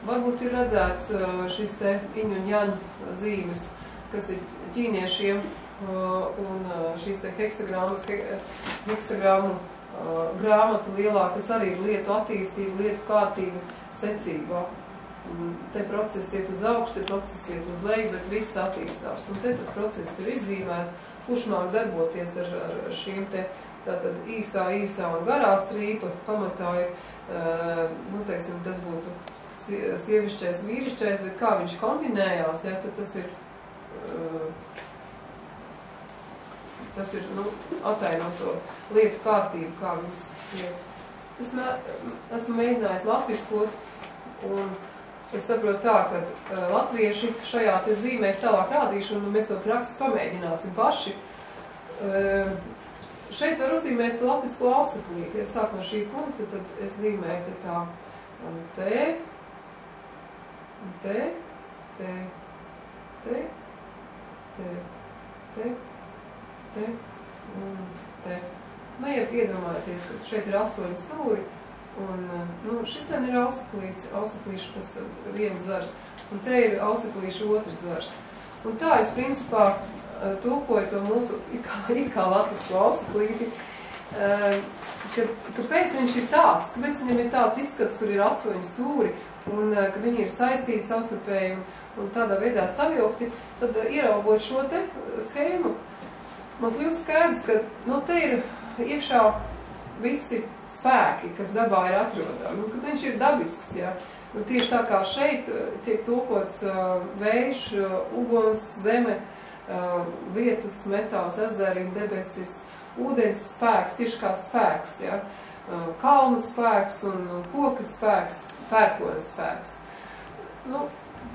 Varbūt ir redzēts šis te iņu un jaņu zīmes, kas ir ķīniešiem, un šīs te heksagrāmu grāmata lielā, kas arī ir lietu attīstība, lietu kārtība secībā. te process iet uz augšu, te process iet uz leju, bet viss attīstās. Un te tas process ir izzīmēts, kurš māk darboties ar šīm te tātad īsā un garā strīpa pamatā ir, nu, teiksim, tas būtu sievišķais, vīrišķais, bet kā viņš kombinējās, ja, tad tas ir, nu, atainot to lietu kārtību, kā viņas iet. Esmu mēģinājis latviskot, un es saprotu tā, ka latvieši šajā te zīmēs tālāk rādīšu, un mēs to praksis pamēģināsim paši. Šeit var uzzīmēt latvisko ausaklīti. Ja sāk no šī punkta, tad es zīmēju te tā te, un te. Nu, ja iedomājaties, ka šeit ir 8 stūri, un, nu, šitien ir ausaklīšu tas viens zars, un te ir ausaklīšu otrs zars. Un tā es, principā, tulkoju to mūsu ikā latvisko ausaklīti, kāpēc viņš ir tāds, kāpēc viņam ir tāds izskats, kur ir 8 stūri, un ka viņi ir saistīti savstarpēji un tādā veidā savilkti, tad ieraugot šo te schēmu, man kļūst skaidrs, ka, nu, te ir iekšā visi spēki, kas dabā ir atrodami, nu, kad viņš ir dabisks, ja. Nu, tieši tā kā šeit tiek tulkots vējš, uguns, zeme, lietus, metāls, ezeri, debesis, ūdens spēks, tieši kā spēks, ja. Kalnu spēks un koka spēks, pērkonas spēks. Nu,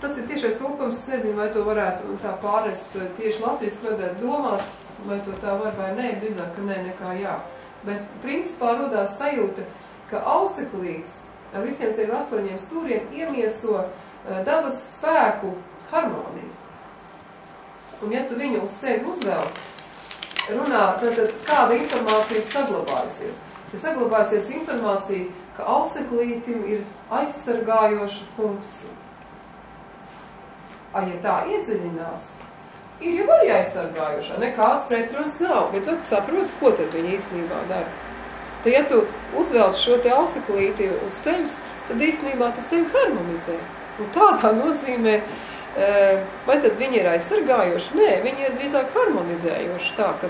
tas ir tiešais tulkojums, es nezinu, vai to varētu tā pārnest tieši latviski vajadzētu domāt, vai to tā var vai nē, drīzāk, ka nē, nekā jā. Bet principā rodās sajūta, ka ausaklītis ar visiem sevi 8 stūriem iemieso dabas spēku harmoniju. Un ja tu viņu uz sevi uzvelc, runā, tad kāda informācija saglabājusies? Ja saglabājusies informācija, ka ausaklītim ir aizsargājoša funkcija. Ja tā iedziļinās, ir jau arī aizsargājošā, nekāds pretruns nav, bet tu saproti, ko tad viņi īstenībā dara. Tad, ja tu uzvelc šo te ausaklīti uz sevis, tad īstenībā tu sevi harmonizē. Un tādā nozīmē, vai tad viņi ir aizsargājoši? Nē, viņi ir drīzāk harmonizējoši tā, ka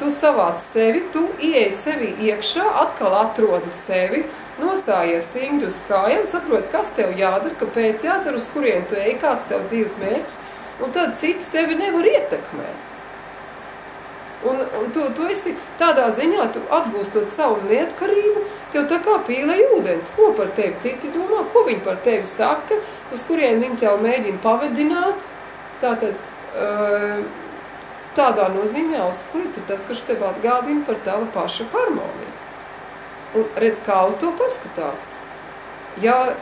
tu savāc sevi, tu ieej sevi iekšā, atkal atrodi sevi, nostājies stingri uz kājām, saproti, kas tev jādara, kāpēc jādara, uz kurien tu ej, kāds tevs dzīves mērķis, un tad cits tevi nevar ietekmēt. Un tu esi tādā ziņā, tu atgūstot savu neatkarību, tev tā kā pīlē ūdens, ko par tevi citi domā, ko viņi par tevi saka, uz kurien viņi tev mēģina pavedināt. Tātad, tādā nozīmē ausaklītis ir tas, kurš tev atgādina par tava paša harmoniju. Un redz, kā uz to paskatās. Ja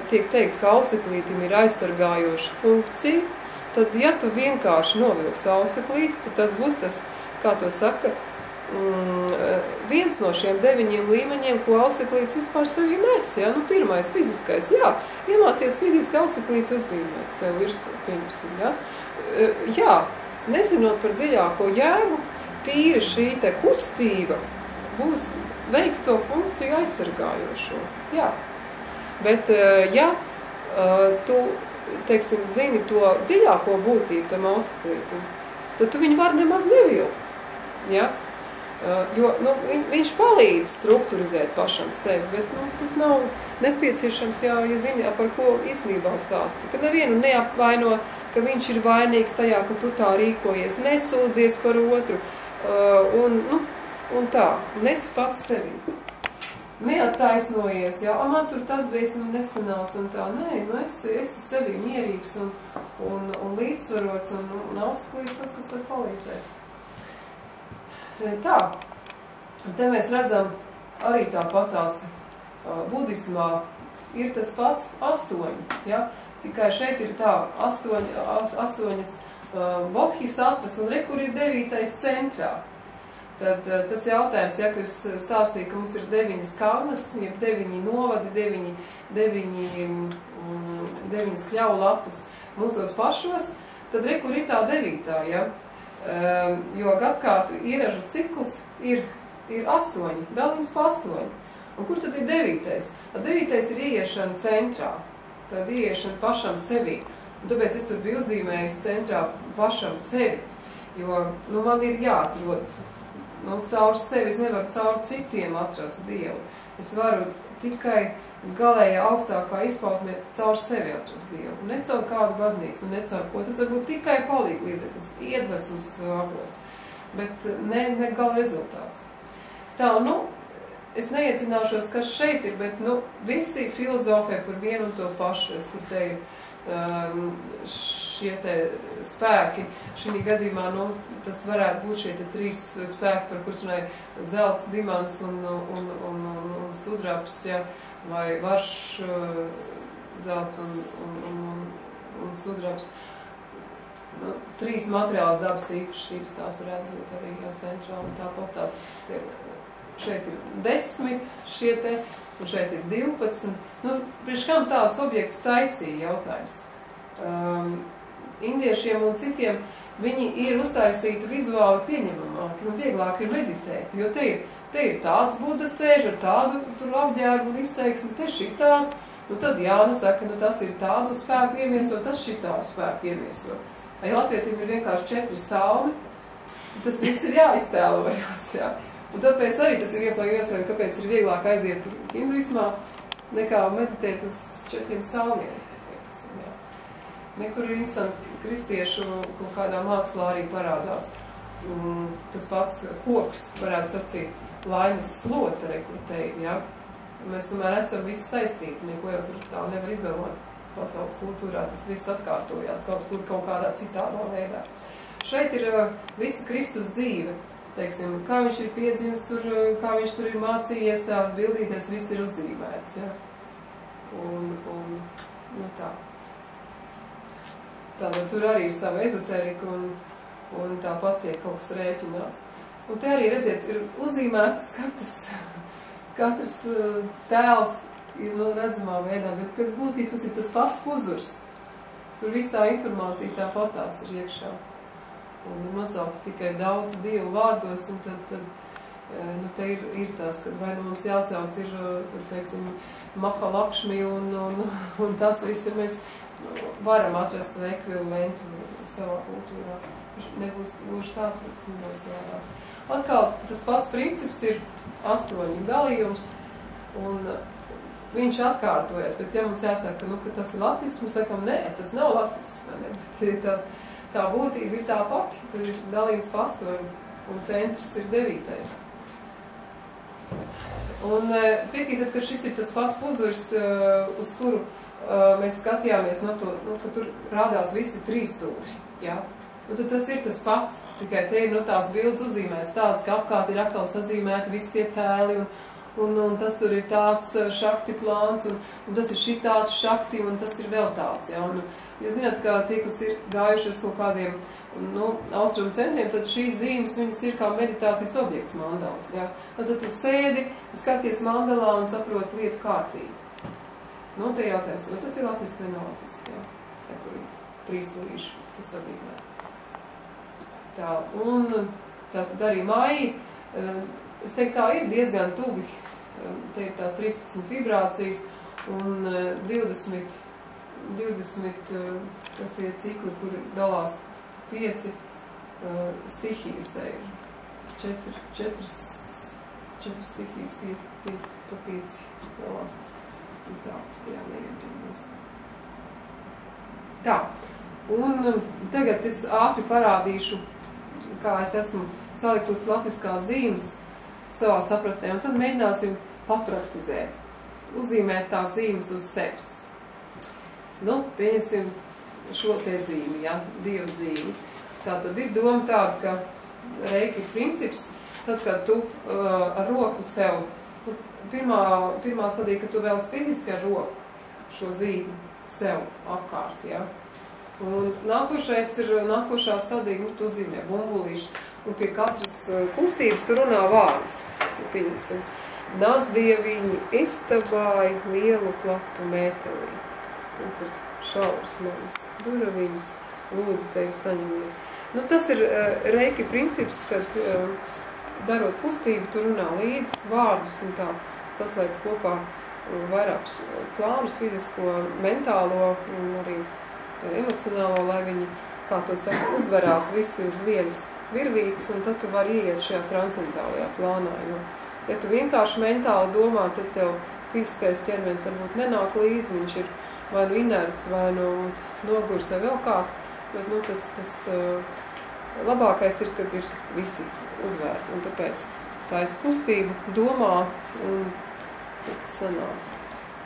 tiek teikts, ka ausaklītim ir aizsargājoša funkcija, tad, ja tu vienkārši novilksi ausaklīti, tad tas būs tas, kā to saka, viens no šiem 9 līmeņiem, ko ausaklītis vispār sevī nes. Ja? Nu, pirmais, fiziskais, jā, iemācies fiziski ausaklīti uzzīmēt sev virsū, pieņemsim, ja? Jā, nezinot par dziļāko jēgu, tīri šī te kustība būs veiks to funkciju aizsargājošo, jā. Bet, ja tu, teiksim, zini to dziļāko būtību tam ausaklītim, tad tu viņu var nemaz nevilkt. Ja? Jo viņš palīdz strukturizēt pašam sevi, bet tas nav nepieciešams, ja zini, par ko īstenībā stāsts. Ka nevienu neapvaino, ka viņš ir vainīgs tajā, ka tu tā rīkojies, nesūdzies par otru, un tā, nes pats sevi. Neattaisnojies, man tur tas bija, nesanāca un tā, nē, esi sevi mierīgs un līdzsvarots un ausaklītis tas, kas var palīdzēt. Tā, te mēs redzam arī tāpatās budismā ir tas pats 8, ja? Tikai šeit ir tā 8 bodhisattvas un kur ir 9. centrā. Tad tas jautājums, ja, ka jūs stāstīja, ka mums ir 9 kalnas, ir 9 novadi, 9 kļauju lapas mūsos pašos, tad kur ir tā 9. Ja? Jo gadskārtu ieražu cikls ir 8, dalījums pa 8. Un kur tad ir 9? 9. ir ieiešana centrā. tāda ieiešana pašam sevi. Un tāpēc es tur biju uzzīmējis centrā pašam sevi, jo, man ir jāatrod, caur sevi, es nevaru caur citiem atrast Dievu. Es varu tikai galējā augstākā izpausmē caur sevi atrast Dievu. Ne caur kādu baznīcu, ne caur ko. Tas varbūt tikai palīg līdzeklis, iedvesmas avots, bet ne gala rezultāts. Tā, es neiecināšos, kas šeit ir, bet, visi filozofē par vienu un to pašu. Es kur te ir šie te spēki. Šī gadījumā, tas varētu būt šie te 3 spēki, par kurus runāja zelts, dimants un sudrabs, ja, vai varš, zelts un sudrabs. 3 materiālas dabas īpašības tās varētu būt arī centrā, un tāpat tās šeit ir 10 šie te, un šeit ir 12. Priekš kam tādus objektus taisīja jautājums? Indiešiem un citiem viņi ir uztaisīti vizuāli pieņemamāki, vieglāk ir meditēt, jo te ir tāds Buda sēž ar tādu tur apģērbu un izteiksmi, te šitāds, tad saka, tas ir tādu spēku iemieso, tas šitādu spēku iemieso. Ja latvietim ir vienkārši 4 salmi, tas viss ir jāiztēlojās, jā. Un tāpēc arī tas ir viens no iemesliem, kāpēc ir vieglāk aiziet hinduismā, nekā meditēt uz 4 salmiem. Nekur ir interesanti kristiešu kaut kādā mākslā arī parādās. Tas pats koks, varētu sacīt, laimes slota rekrutēji, ja? Mēs tomēr esam visi saistīti, neko jau tur tā nevar izdomāt pasaules kultūrā, tas viss atkārtojās kaut kur kaut kādā citādā veidā. Šeit ir visa Kristus dzīve, teiksim, kā viņš ir piedzimis tur, kā viņš tur ir mācījies, tās bildīties, viss ir uzzīmēts, ja? Un tā. Tātad tur arī ir sava ezoterika un tāpat tiek kaut kas rēķināts. Un te arī, redziet, ir uzzīmēts katrs tēls ir redzamā veidā, bet pēc būtības tas ir tas pats puzurs. Tur viss tā informācija tāpatās ir iekšā. Un nosaukt tikai daudz dievu vārdos, un tad te ir tās, ka vai mums jāsauc ir, teiksim, Mahalakšmi un tas viss, ja mēs varam atrast ekvivalentu savā kultūrā. Nebūs gluži tāds, bet mums jārās. Atkal tas pats princips ir 8 dalījums, un viņš atkārtojas, bet ja mums jāsaka, ka tas ir latvisks, mēs sakam, nē, tas nav latvisks, vai ne? Bet tā būtība ir tā pati, tur ir dalījums pa 8, un centrs ir 9. Un piekrītat, ka šis ir tas pats puzurs, uz kuru mēs skatījāmies ka tur rādās visi 3 stūri, ja? Un tad tas ir tas pats, tikai te ir tās bildes uzzīmētas tādas, ka apkārt ir atkal sazīmēti visi tie tēli, un tas tur ir tāds šakti plāns, un tas ir šitāds šakti, un tas ir vēl tāds, ja? Un jūs zināt, ka tie, kas ir gājuši uz kaut kādiem austrumu centriem, tad šīs zīmes, viņas ir kā meditācijas objekts mandalas, ja? Un tad tu sēdi, skaties mandalā un saproti lietu kārtību. Te jautājums, vai tas ir latviski vai nav latviski, ja? Tā, kur ir 3 stūrīši, kas sazīmē. Tā, un tātad arī māji, es teiktu, tā ir diezgan tuvi, te ir tās 13 vibrācijas un 20 kas tie cikli, kur dalās 5 stihijas, te ir 4 stihijas, 5 dalās. Un tā, tajā neiedzīmos. Tā, un tagad es ātri parādīšu, kā es esmu salikusi latviskās zīmes savā sapratnē, un tad mēģināsim papraktizēt, uzzīmēt tās zīmes uz sevis. Pieņemsim šo te zīmi, ja, Dieva zīmi. Tā tad ir doma tāda, ka reiki princips, tad, kad tu ar roku sev, pirmā stadija, ka tu vēlas fiziski ar roku šo zīmi sev apkārt, ja. Un nākošā stadija, tu uzzīmē bumbulīši, un pie katras kustības tu runā vārdus. Pieņemsim, Nazdieviņi iztabāja lielu platu mētelīti. Un tad šauras manas duraviņas, lūdzu tevi saņemies. Tas ir reiki princips, kad darot kustību, tu runā līdzi vārdus un tā saslēdz kopā vairākus plānus, fizisko, mentālo un arī emocionālo, lai viņi, kā to saka, uzvarās visi uz vienas virvītes, un tad tu vari ieiet šajā transcendentālajā plānā. Jo, ja tu vienkārši mentāli domā, tad tev fiziskais ķermenis varbūt nenāk līdzi, viņš ir vai nu inerts, vai nu nogurs, vai vēl kāds, bet nu, tas labākais ir, kad ir visi uzvērti, un tāpēc tā ir kustība, domā, un tad sanāk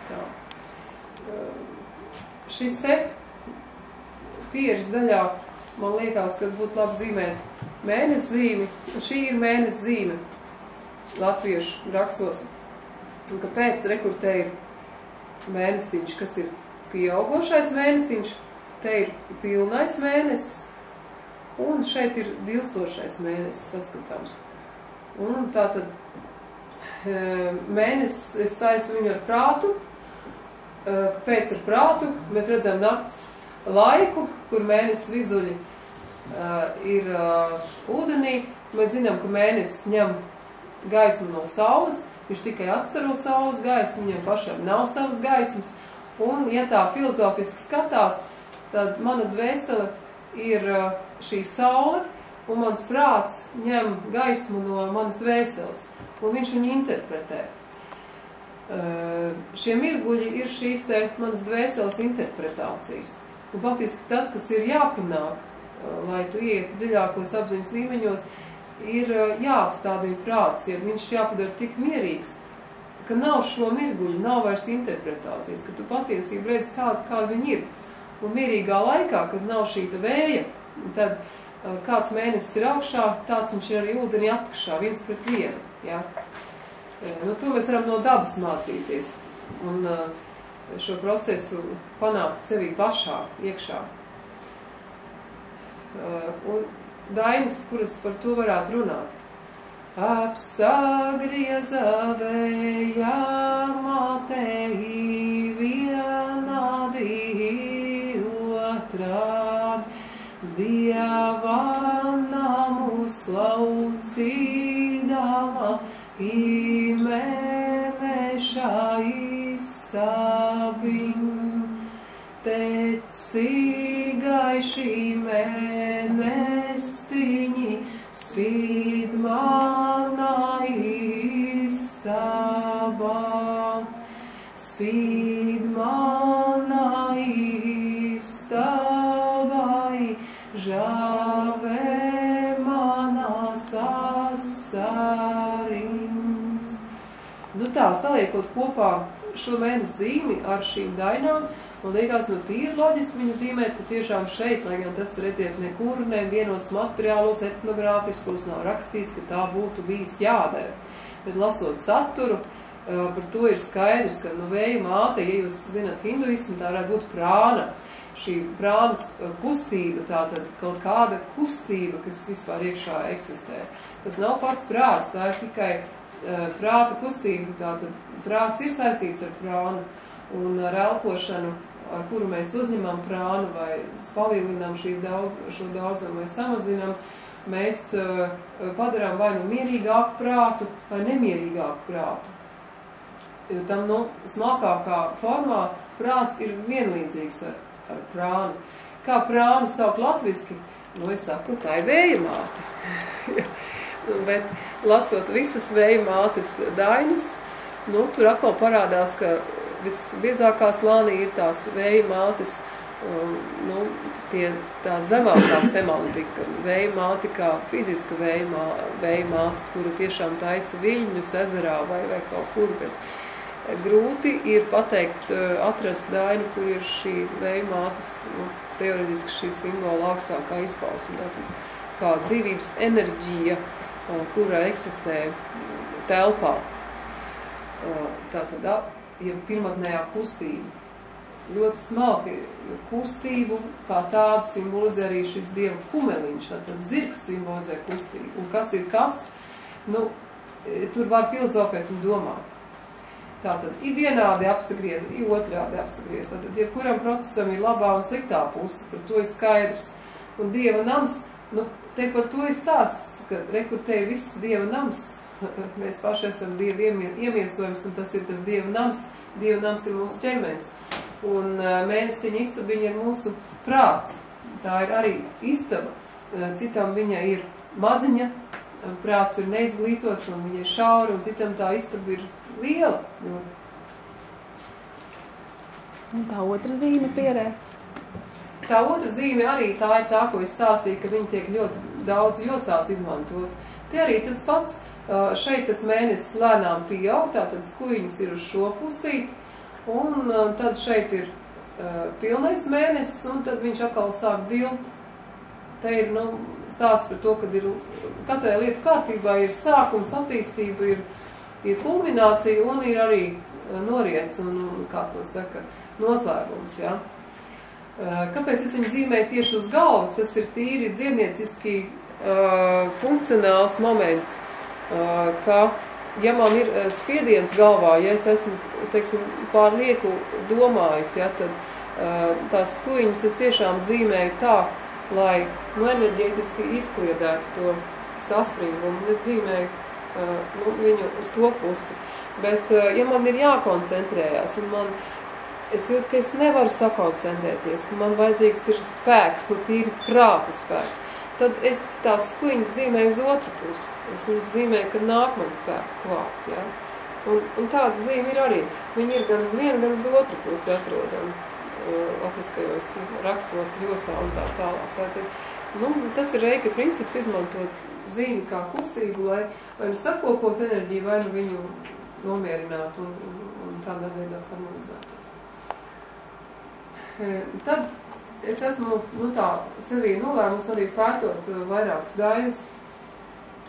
tā. Šis te pieres daļā, man liekas, ka būtu labi zīmēt mēnesi zīmi, un šī ir mēnesi zīme latviešu rakstos. Un kāpēc rekurtē ir mēnestiņš, kas ir pieaugošais mēnestiņš, te ir pilnais mēnesis, un šeit ir dilstošais mēnesis saskatāms. Un tātad mēnesis, es saistu viņu ar prātu. Kāpēc ar prātu? Mēs redzam nakts laiku, kur mēnesis vizuļi ir ūdenī. Mēs zinām, ka mēnesis ņem gaismu no saules, viņš tikai atstaro saules gaismu, viņam pašam nav savas gaismas. Un, ja tā filozofiski skatās, tad mana dvēsele ir šī saule, un mans prāts ņem gaismu no manas dvēseles, un viņš viņu interpretē. Šie mirguļi ir šīs te manas dvēseles interpretācijas. Un faktiski tas, kas ir jāpanāk, lai tu iet dziļākos apziņas līmeņos, ir jāapstādina prāts, ja viņš jāpadara tik mierīgs, ka nav šo mirguļu, nav vairs interpretācijas, ka tu patiesību redz kāda viņi ir. Un mierīgā laikā, kad nav šīta vēja, tad kāds mēnesis ir augšā, tāds viņš ir arī ūdeni apakšā, 1:1. Ja? Nu, to mēs varam no dabas mācīties un šo procesu panākt sevī pašā, iekšā. Un dainas, kuras par to varētu runāt. Apsagrieza vējā matei vienādi otrād, Dieva namu slaucīdama, imēneša istabiņ, tecīgai šī mēnestiņi, spīd manā istabā, spīd manā istabai, žāvē manā sasarins. Nu tā, saliekot kopā šo mēnesi zīmi ar šīm dainām, man liekas, nu tīri loģiski viņu zīmēt, ka tiešām šeit, lai gan tas redziet nekur, nevienos materiālos etnogrāfiskos nav rakstīts, ka tā būtu bijis jādara. Bet lasot saturu, par to ir skaidrs, ka nu vēja māte, ja jūs zināt hinduismu, tā varētu būt prāna. Šī prānas kustība, tātad kaut kāda kustība, kas vispār iekšā eksistē. Tas nav pats prāts, tā ir tikai prāta kustība, tātad prāts ir saistīts ar prānu un ar elpošanu, ar kuru mēs uzņemam prānu vai palielinām šo daudzumu vai samazinām, mēs padarām vai nu mierīgāku prātu vai nemierīgāku prātu. Jo tam, nu, smalkākā formā prāts ir vienlīdzīgs ar prānu. Kā prānu saukt latviski? Nu, es saku, tā ir vēja māte. Bet, lasot visas vēja mātes dainas, nu, tur atkal parādās, ka visbiezākā slānī ir tās vēja mātes, nu, tā zemākā semantika. Vēja māte kā fiziska vēja māte, kuru tiešām taisa viļņus ezerā vai kaut kur, bet grūti ir pateikt, atrast dainu, kur ir šī vēja mātes, nu, teoretiski šī simbola augstākā izpausme, kā dzīvības enerģija, kura eksistē telpā. Tātad, ja pirmatnējā kustība. Ļoti smalki kustību, kā tādu simbolizē arī šis dieva kumeliņš, tātad zirgs simbolizē kustību. Un kas ir kas? Nu, tur var filozofēt un domāt. Tātad, ir vienādi apsagriez, ir otrādi apsagriez. Tātad, ja kuram procesam ir labā un sliktā puse, par to ir skaidrs. Un dieva nams, nu, te par to ir stāsts, ka rekur te ir viss dieva nams, mēs paši esam Dieva iemiesojums, un tas ir tas Dieva nams. Dieva nams ir mūsu ķermenis. Un mēnestiņa istabiņa ir mūsu prāts. Tā ir arī istaba. Citam viņa ir maziņa, prāts ir neizglītots, un viņa ir šaura, un citam tā istaba ir liela. Un tā otra zīme pierē? Tā otra zīme arī tā ir tā, ko es stāstīju, ka viņi tiek ļoti daudz jostās izmantot. Te arī tas pats, šeit tas mēnesis lēnām pieaug, tātad skuiņas ir uz šo pusīt, un tad šeit ir pilnais mēnesis, un tad viņš atkal sāk dilt. Te ir, stāsts par to, ka ir katrai lietu kārtībā ir sākums, attīstība, ir kulminācija, un ir arī noriets, un, kā to saka, noslēgums, ja. Kāpēc es viņu zīmēju tieši uz galvas? Tas ir tīri dziednieciski funkcionāls moments, ka, ja man ir spiediens galvā, ja es esmu, teiksim, pārlieku domājis, ja, tad tās skuiņas es tiešām zīmēju tā, lai enerģētiski izkliedētu to saspringumu. Es zīmēju viņu uz to pusi. Bet, ja man ir jākoncentrējās, un es jūtu, ka es nevaru sakoncentrēties, ka man vajadzīgs ir spēks, tīri prāta spēks, tad es tās skuiņas zīmēju uz otru pusi. Es viņas zīmēju, ka nāk man spēks klāt, ja? Un tāda zīme ir arī. Viņi ir gan uz vienu, gan uz otru pusi atrodami latviskajos rakstos, jostā un tā tālāk. Tātad, tas ir reika princips izmantot zīmi kā kustību, lai vai nu sakopot enerģiju, vai nu viņu nomierināt un tādā veidā harmonizētos. Tad es esmu, sevī nolēmusi arī pētot vairākas dainas.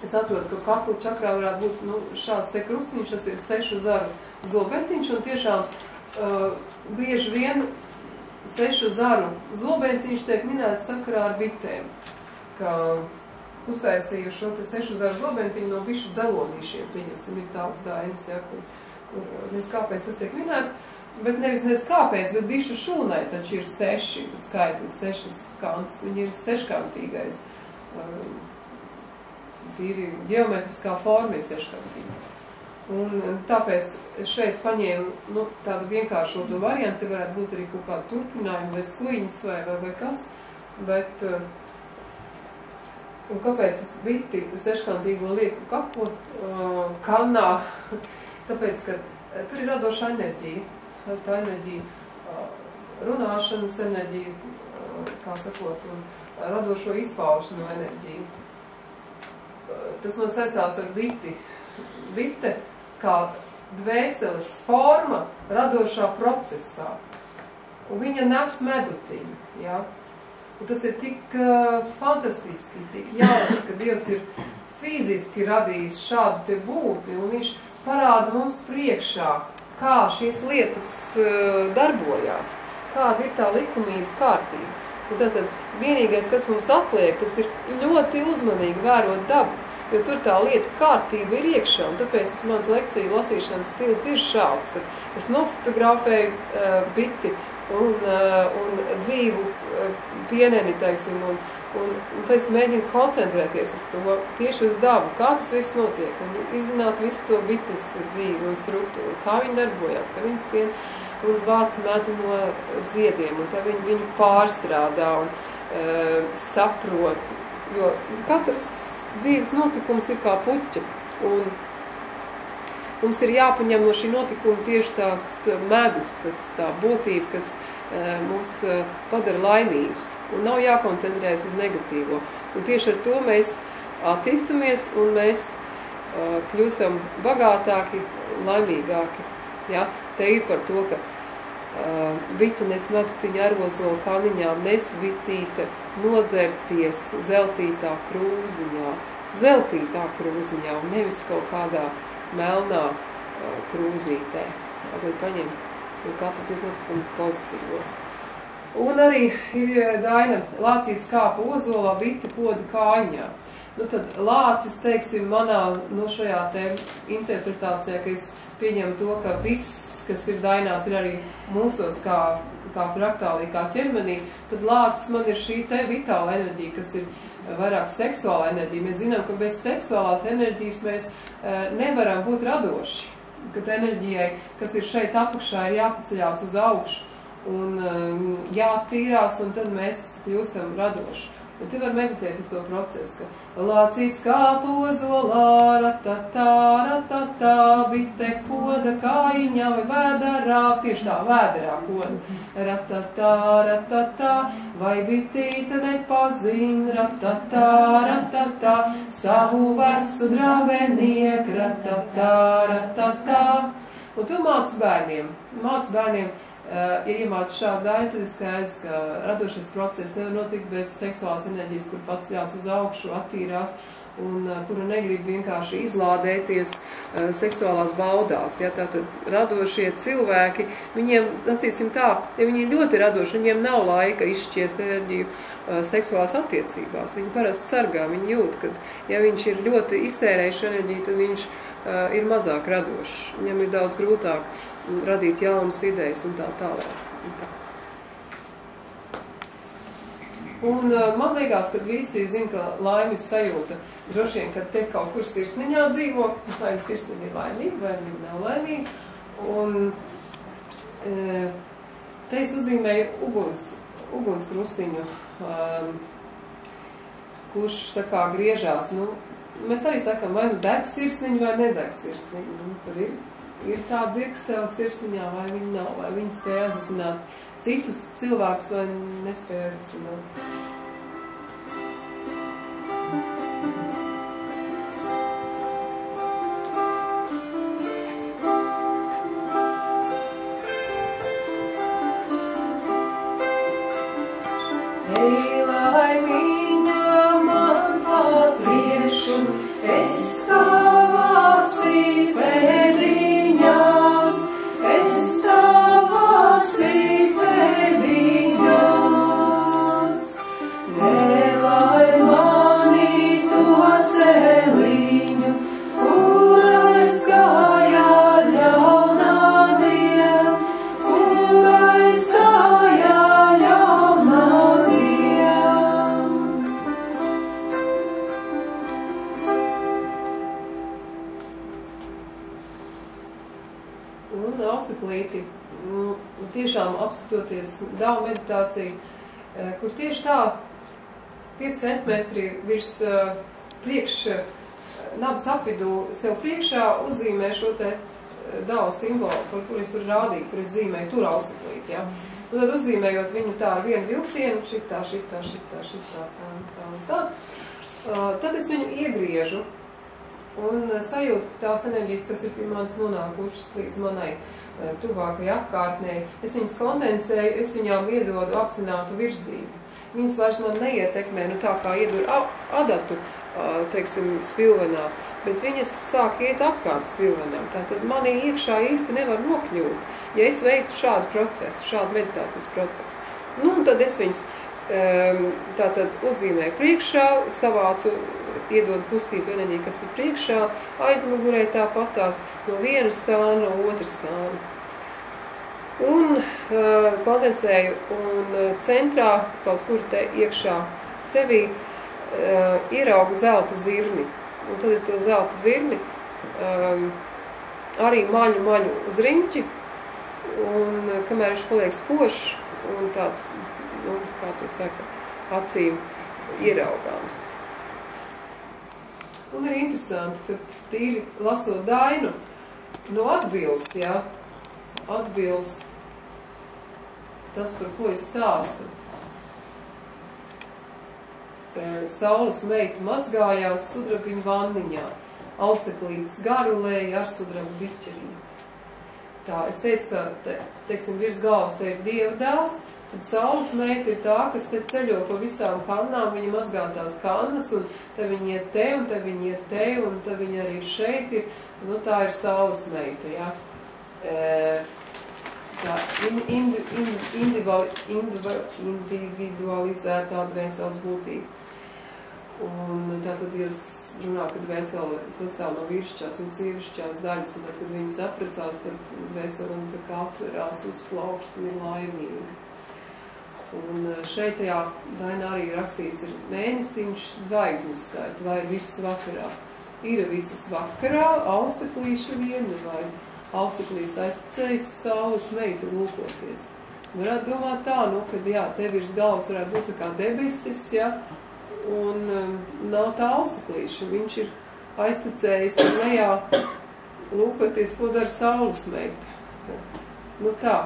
Es atrodu, ka kaklu čakrā varētu būt, šāds te krustiņš, tas ir 6 zaru zobentiņš, un tiešām bieži vien 6 zaru zobentiņš tiek minēts sakarā ar bitēm, ka uztaisīju šo te 6 zaru zobentiņu no bišu dzelonīšiem, pieņemsim, ir tāds dainas, ja, kur nezinu, kāpēc tas tiek minēts, bet nevis kāpēc, bet bišu šūnai taču ir 6 skaitlis, 6 kants, viņi ir seškantīgais, tīri ģeometriskā forma ir seškantīga. Un tāpēc es šeit paņēmu tādu vienkāršotu variantu, te varētu būt arī kaut kādu turpinājumu vai skuiņas vai kas, bet un kāpēc es biti seškantīgo lieku kapu kannā? Tāpēc, ka tur ir radoša enerģija. Tā enerģija, runāšanas enerģija, kā sakot, un radošo izpaušanu enerģiju. Tas man saistās ar biti. Bite kā dvēseles forma radošā procesā. Un viņa nes medutiņu, ja? Un tas ir tik fantastiski, tik jauki, ka Dievs ir fiziski radījis šādu te būtni, un viņš parāda mums priekšā, kā šīs lietas darbojās, kāda ir tā likumība kārtība. Un tātad vienīgais, kas mums atliek, tas ir ļoti uzmanīgi vērot dabu, jo tur tā lietu kārtība ir iekšā, un tāpēc mans lekciju lasīšanas stils ir šāds, ka es nofotografēju biti un dzīvu pieneni, teiksim, un es mēģinu koncentrēties uz to, tieši uz dabu, kā tas viss notiek, un izzināt visu to bites dzīvi un struktūru, kā viņi darbojās, kā viņi skrien un vāc metu no ziediem, un tā viņi pārstrādā un saprot, jo katrs dzīves notikums ir kā puķa, un mums ir jāpaņem no šī notikuma tieši tās medus, tā būtība, kas mūs padara laimīgus, un nav jākoncentrējas uz negatīvo. Un tieši ar to mēs attīstamies, un mēs kļūstam bagātāki, laimīgāki. Ja? Te ir par to, ka bita nes medutiņa ar ozolu kaniņām, nes bitīte nodzerties zeltītā krūziņā. Zeltītā krūziņā, un nevis kaut kādā melnā krūzītē. Tad paņemt katru dzīves notikumu pozitīvo. Un arī ir daina lācīts kāpa ozolā, bita koda kāņā. Tad lācis, teiksim, manā šajā te interpretācijā, ka es pieņemu to, ka viss, kas ir dainās, ir arī mūsos kā fraktālī, kā ķermenī, tad lācis man ir šī te vitāla enerģija, kas ir vairāk seksuāla enerģija. Mēs zinām, ka bez seksuālās enerģijas mēs nevaram būt radoši. Kad enerģijai, kas ir šeit apakšā, ir jāpaceļās uz augšu un jātīrās, un tad mēs kļūstam radoši. Un te var meditēt uz to procesu, ka lācīts kā pozolā, ratatā, ratatā, bite koda kājiņā vai vēderā, tieši tā, vēderā koda, ratatā, ratatā, vai bitīte nepazin, ratatā, ratatā, savu vecu drāvēnieku, ratatā, ratatā. Un tu māc bērniem, ja iemāc šādu daļu, tad ir skaidrs, ka radošais process nevar notikt bez seksuālās enerģijas, kur pats ļās uz augšu, attīrās un kura negrib vienkārši izlādēties seksuālās baudās. Ja, tātad radošie cilvēki, viņiem, sacīsim tā, ja viņi ir ļoti radoši, viņiem nav laika izšķiest enerģiju seksuālās attiecībās. Viņi parasti sargā, viņi jūt, ka ja viņš ir ļoti iztērējuši enerģiju, tad viņš ir mazāk radošs. Viņam ir daudz grūtāk radīt jaunas idejas un tā tālāk. Un man liekas, ka visi zina, ka laimes sajūta droši vien, kad te kaut kur sirsniņā dzīvo, vai sirsniņa ir laimīga, vai viņa nav laimīga. Un te es uzzīmēju uguns krustiņu, kurš tā kā griežās. Nu, mēs arī sakam, vai nu deg sirsniņu, vai nedeg sirsniņu. Nu, tur ir tā dzirkstēla sirsniņā, vai viņa nav, vai viņa spēja atdzināt citus cilvēkus, vai nespēja atdzināt. Ei, laimiņa man patriešu, es stāvāsi pēdiņās, nelai mani to celiņu, kur es gāja ļaunā dien, kur es gāja ļaunā dien. Un auseklīti, tiešām apskatoties davu meditāciju, kur tieši tā 5 centimetri virs nabas apvidū sev priekšā uzzīmē šo te davu simbolu, par kur es tur rādīju, kur es zīmēju tur auseklīti, ja? Un tad uzzīmējot viņu tā ar vienu vilcienu, šitā, tā. Tad es viņu iegriežu un sajūtu tās enerģijas, kas ir pie manis nonākušas līdz manai tuvākajai apkārtnē. Es viņas kondensēju, es viņām iedodu apzinātu virzību. Viņas vairs man neietekmē, nu tā kā iedur adatu, teiksim, spilvenā, bet viņas sāk iet apkārt spilvenām. Tātad manī iekšā īsti nevar nokļūt, ja es veicu šādu procesu, šādu meditācijas procesu. Nu, un tad es viņas tātad uzzīmēju priekšā, savācu, iedodu kustību enerģiju, kas ir priekšā, aizmugurē tāpatās no vienas sāna, no otras sāna. Un kondensēju un centrā, kaut kur te iekšā sevī, ieraugu zelta zirni. Un tad es to zelta zirni arī maļu uz riņķi, un kamēr viņš paliek spošs un tāds, nu, kā to saka, acīm ieraugāms. Un ir interesanti, ka tīri lasot dainu, nu atbilst, jā, atbilst tas, par ko es stāstu. Saules meita mazgājās sudrabiņu vanniņā, auseklītes garulēja ar sudrabu biķerīti. Tā, es teicu, ka, teiksim, virs galvas te ir Dieva dēls, tad saules meita ir tā, kas te ceļo pa visām kannām, viņa mazgā tās kannas, un te viņa iet te, un te viņa iet te, un te viņa arī šeit ir, nu tā ir saules meita, jā. Tā individualizētā dvēseles būtība. Un tātad, ja runā, ka dvēsele sastāv no vīrišķās un sievišķās daļas, un tad, kad viņas apprecās, tad dvēsele tā kā atverās uz plaukst un ir laimīga. Un šeit tajā dainā arī rakstīts ir mēnestiņš zvaigznes skaita, vai ir viss vakarā. Ir visas vakarā, auseklīša viena, vai auseklīts aiztecējis saules meitu lūkoties. Varētu domāt tā, nu, kad jā, te virs galvas varētu būt tā kā debesis, ja, un nav tā auseklīša. Viņš ir aiztecējis un lejā lūkoties, ko dara saules meita. Nu tā,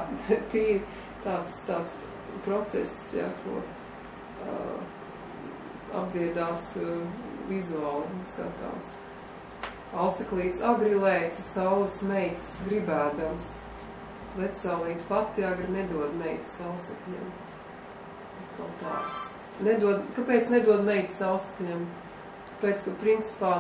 tīri tāds process, ja, ko apdziedāts vizuāli skatāms. Auseklīts agri lēca saules meitas gribēdams. Lecsaulīte pati agri nedod meitas ausekļiem. Atkal tāds. Kāpēc nedod meitas ausekļiem? Tāpēc, ka principā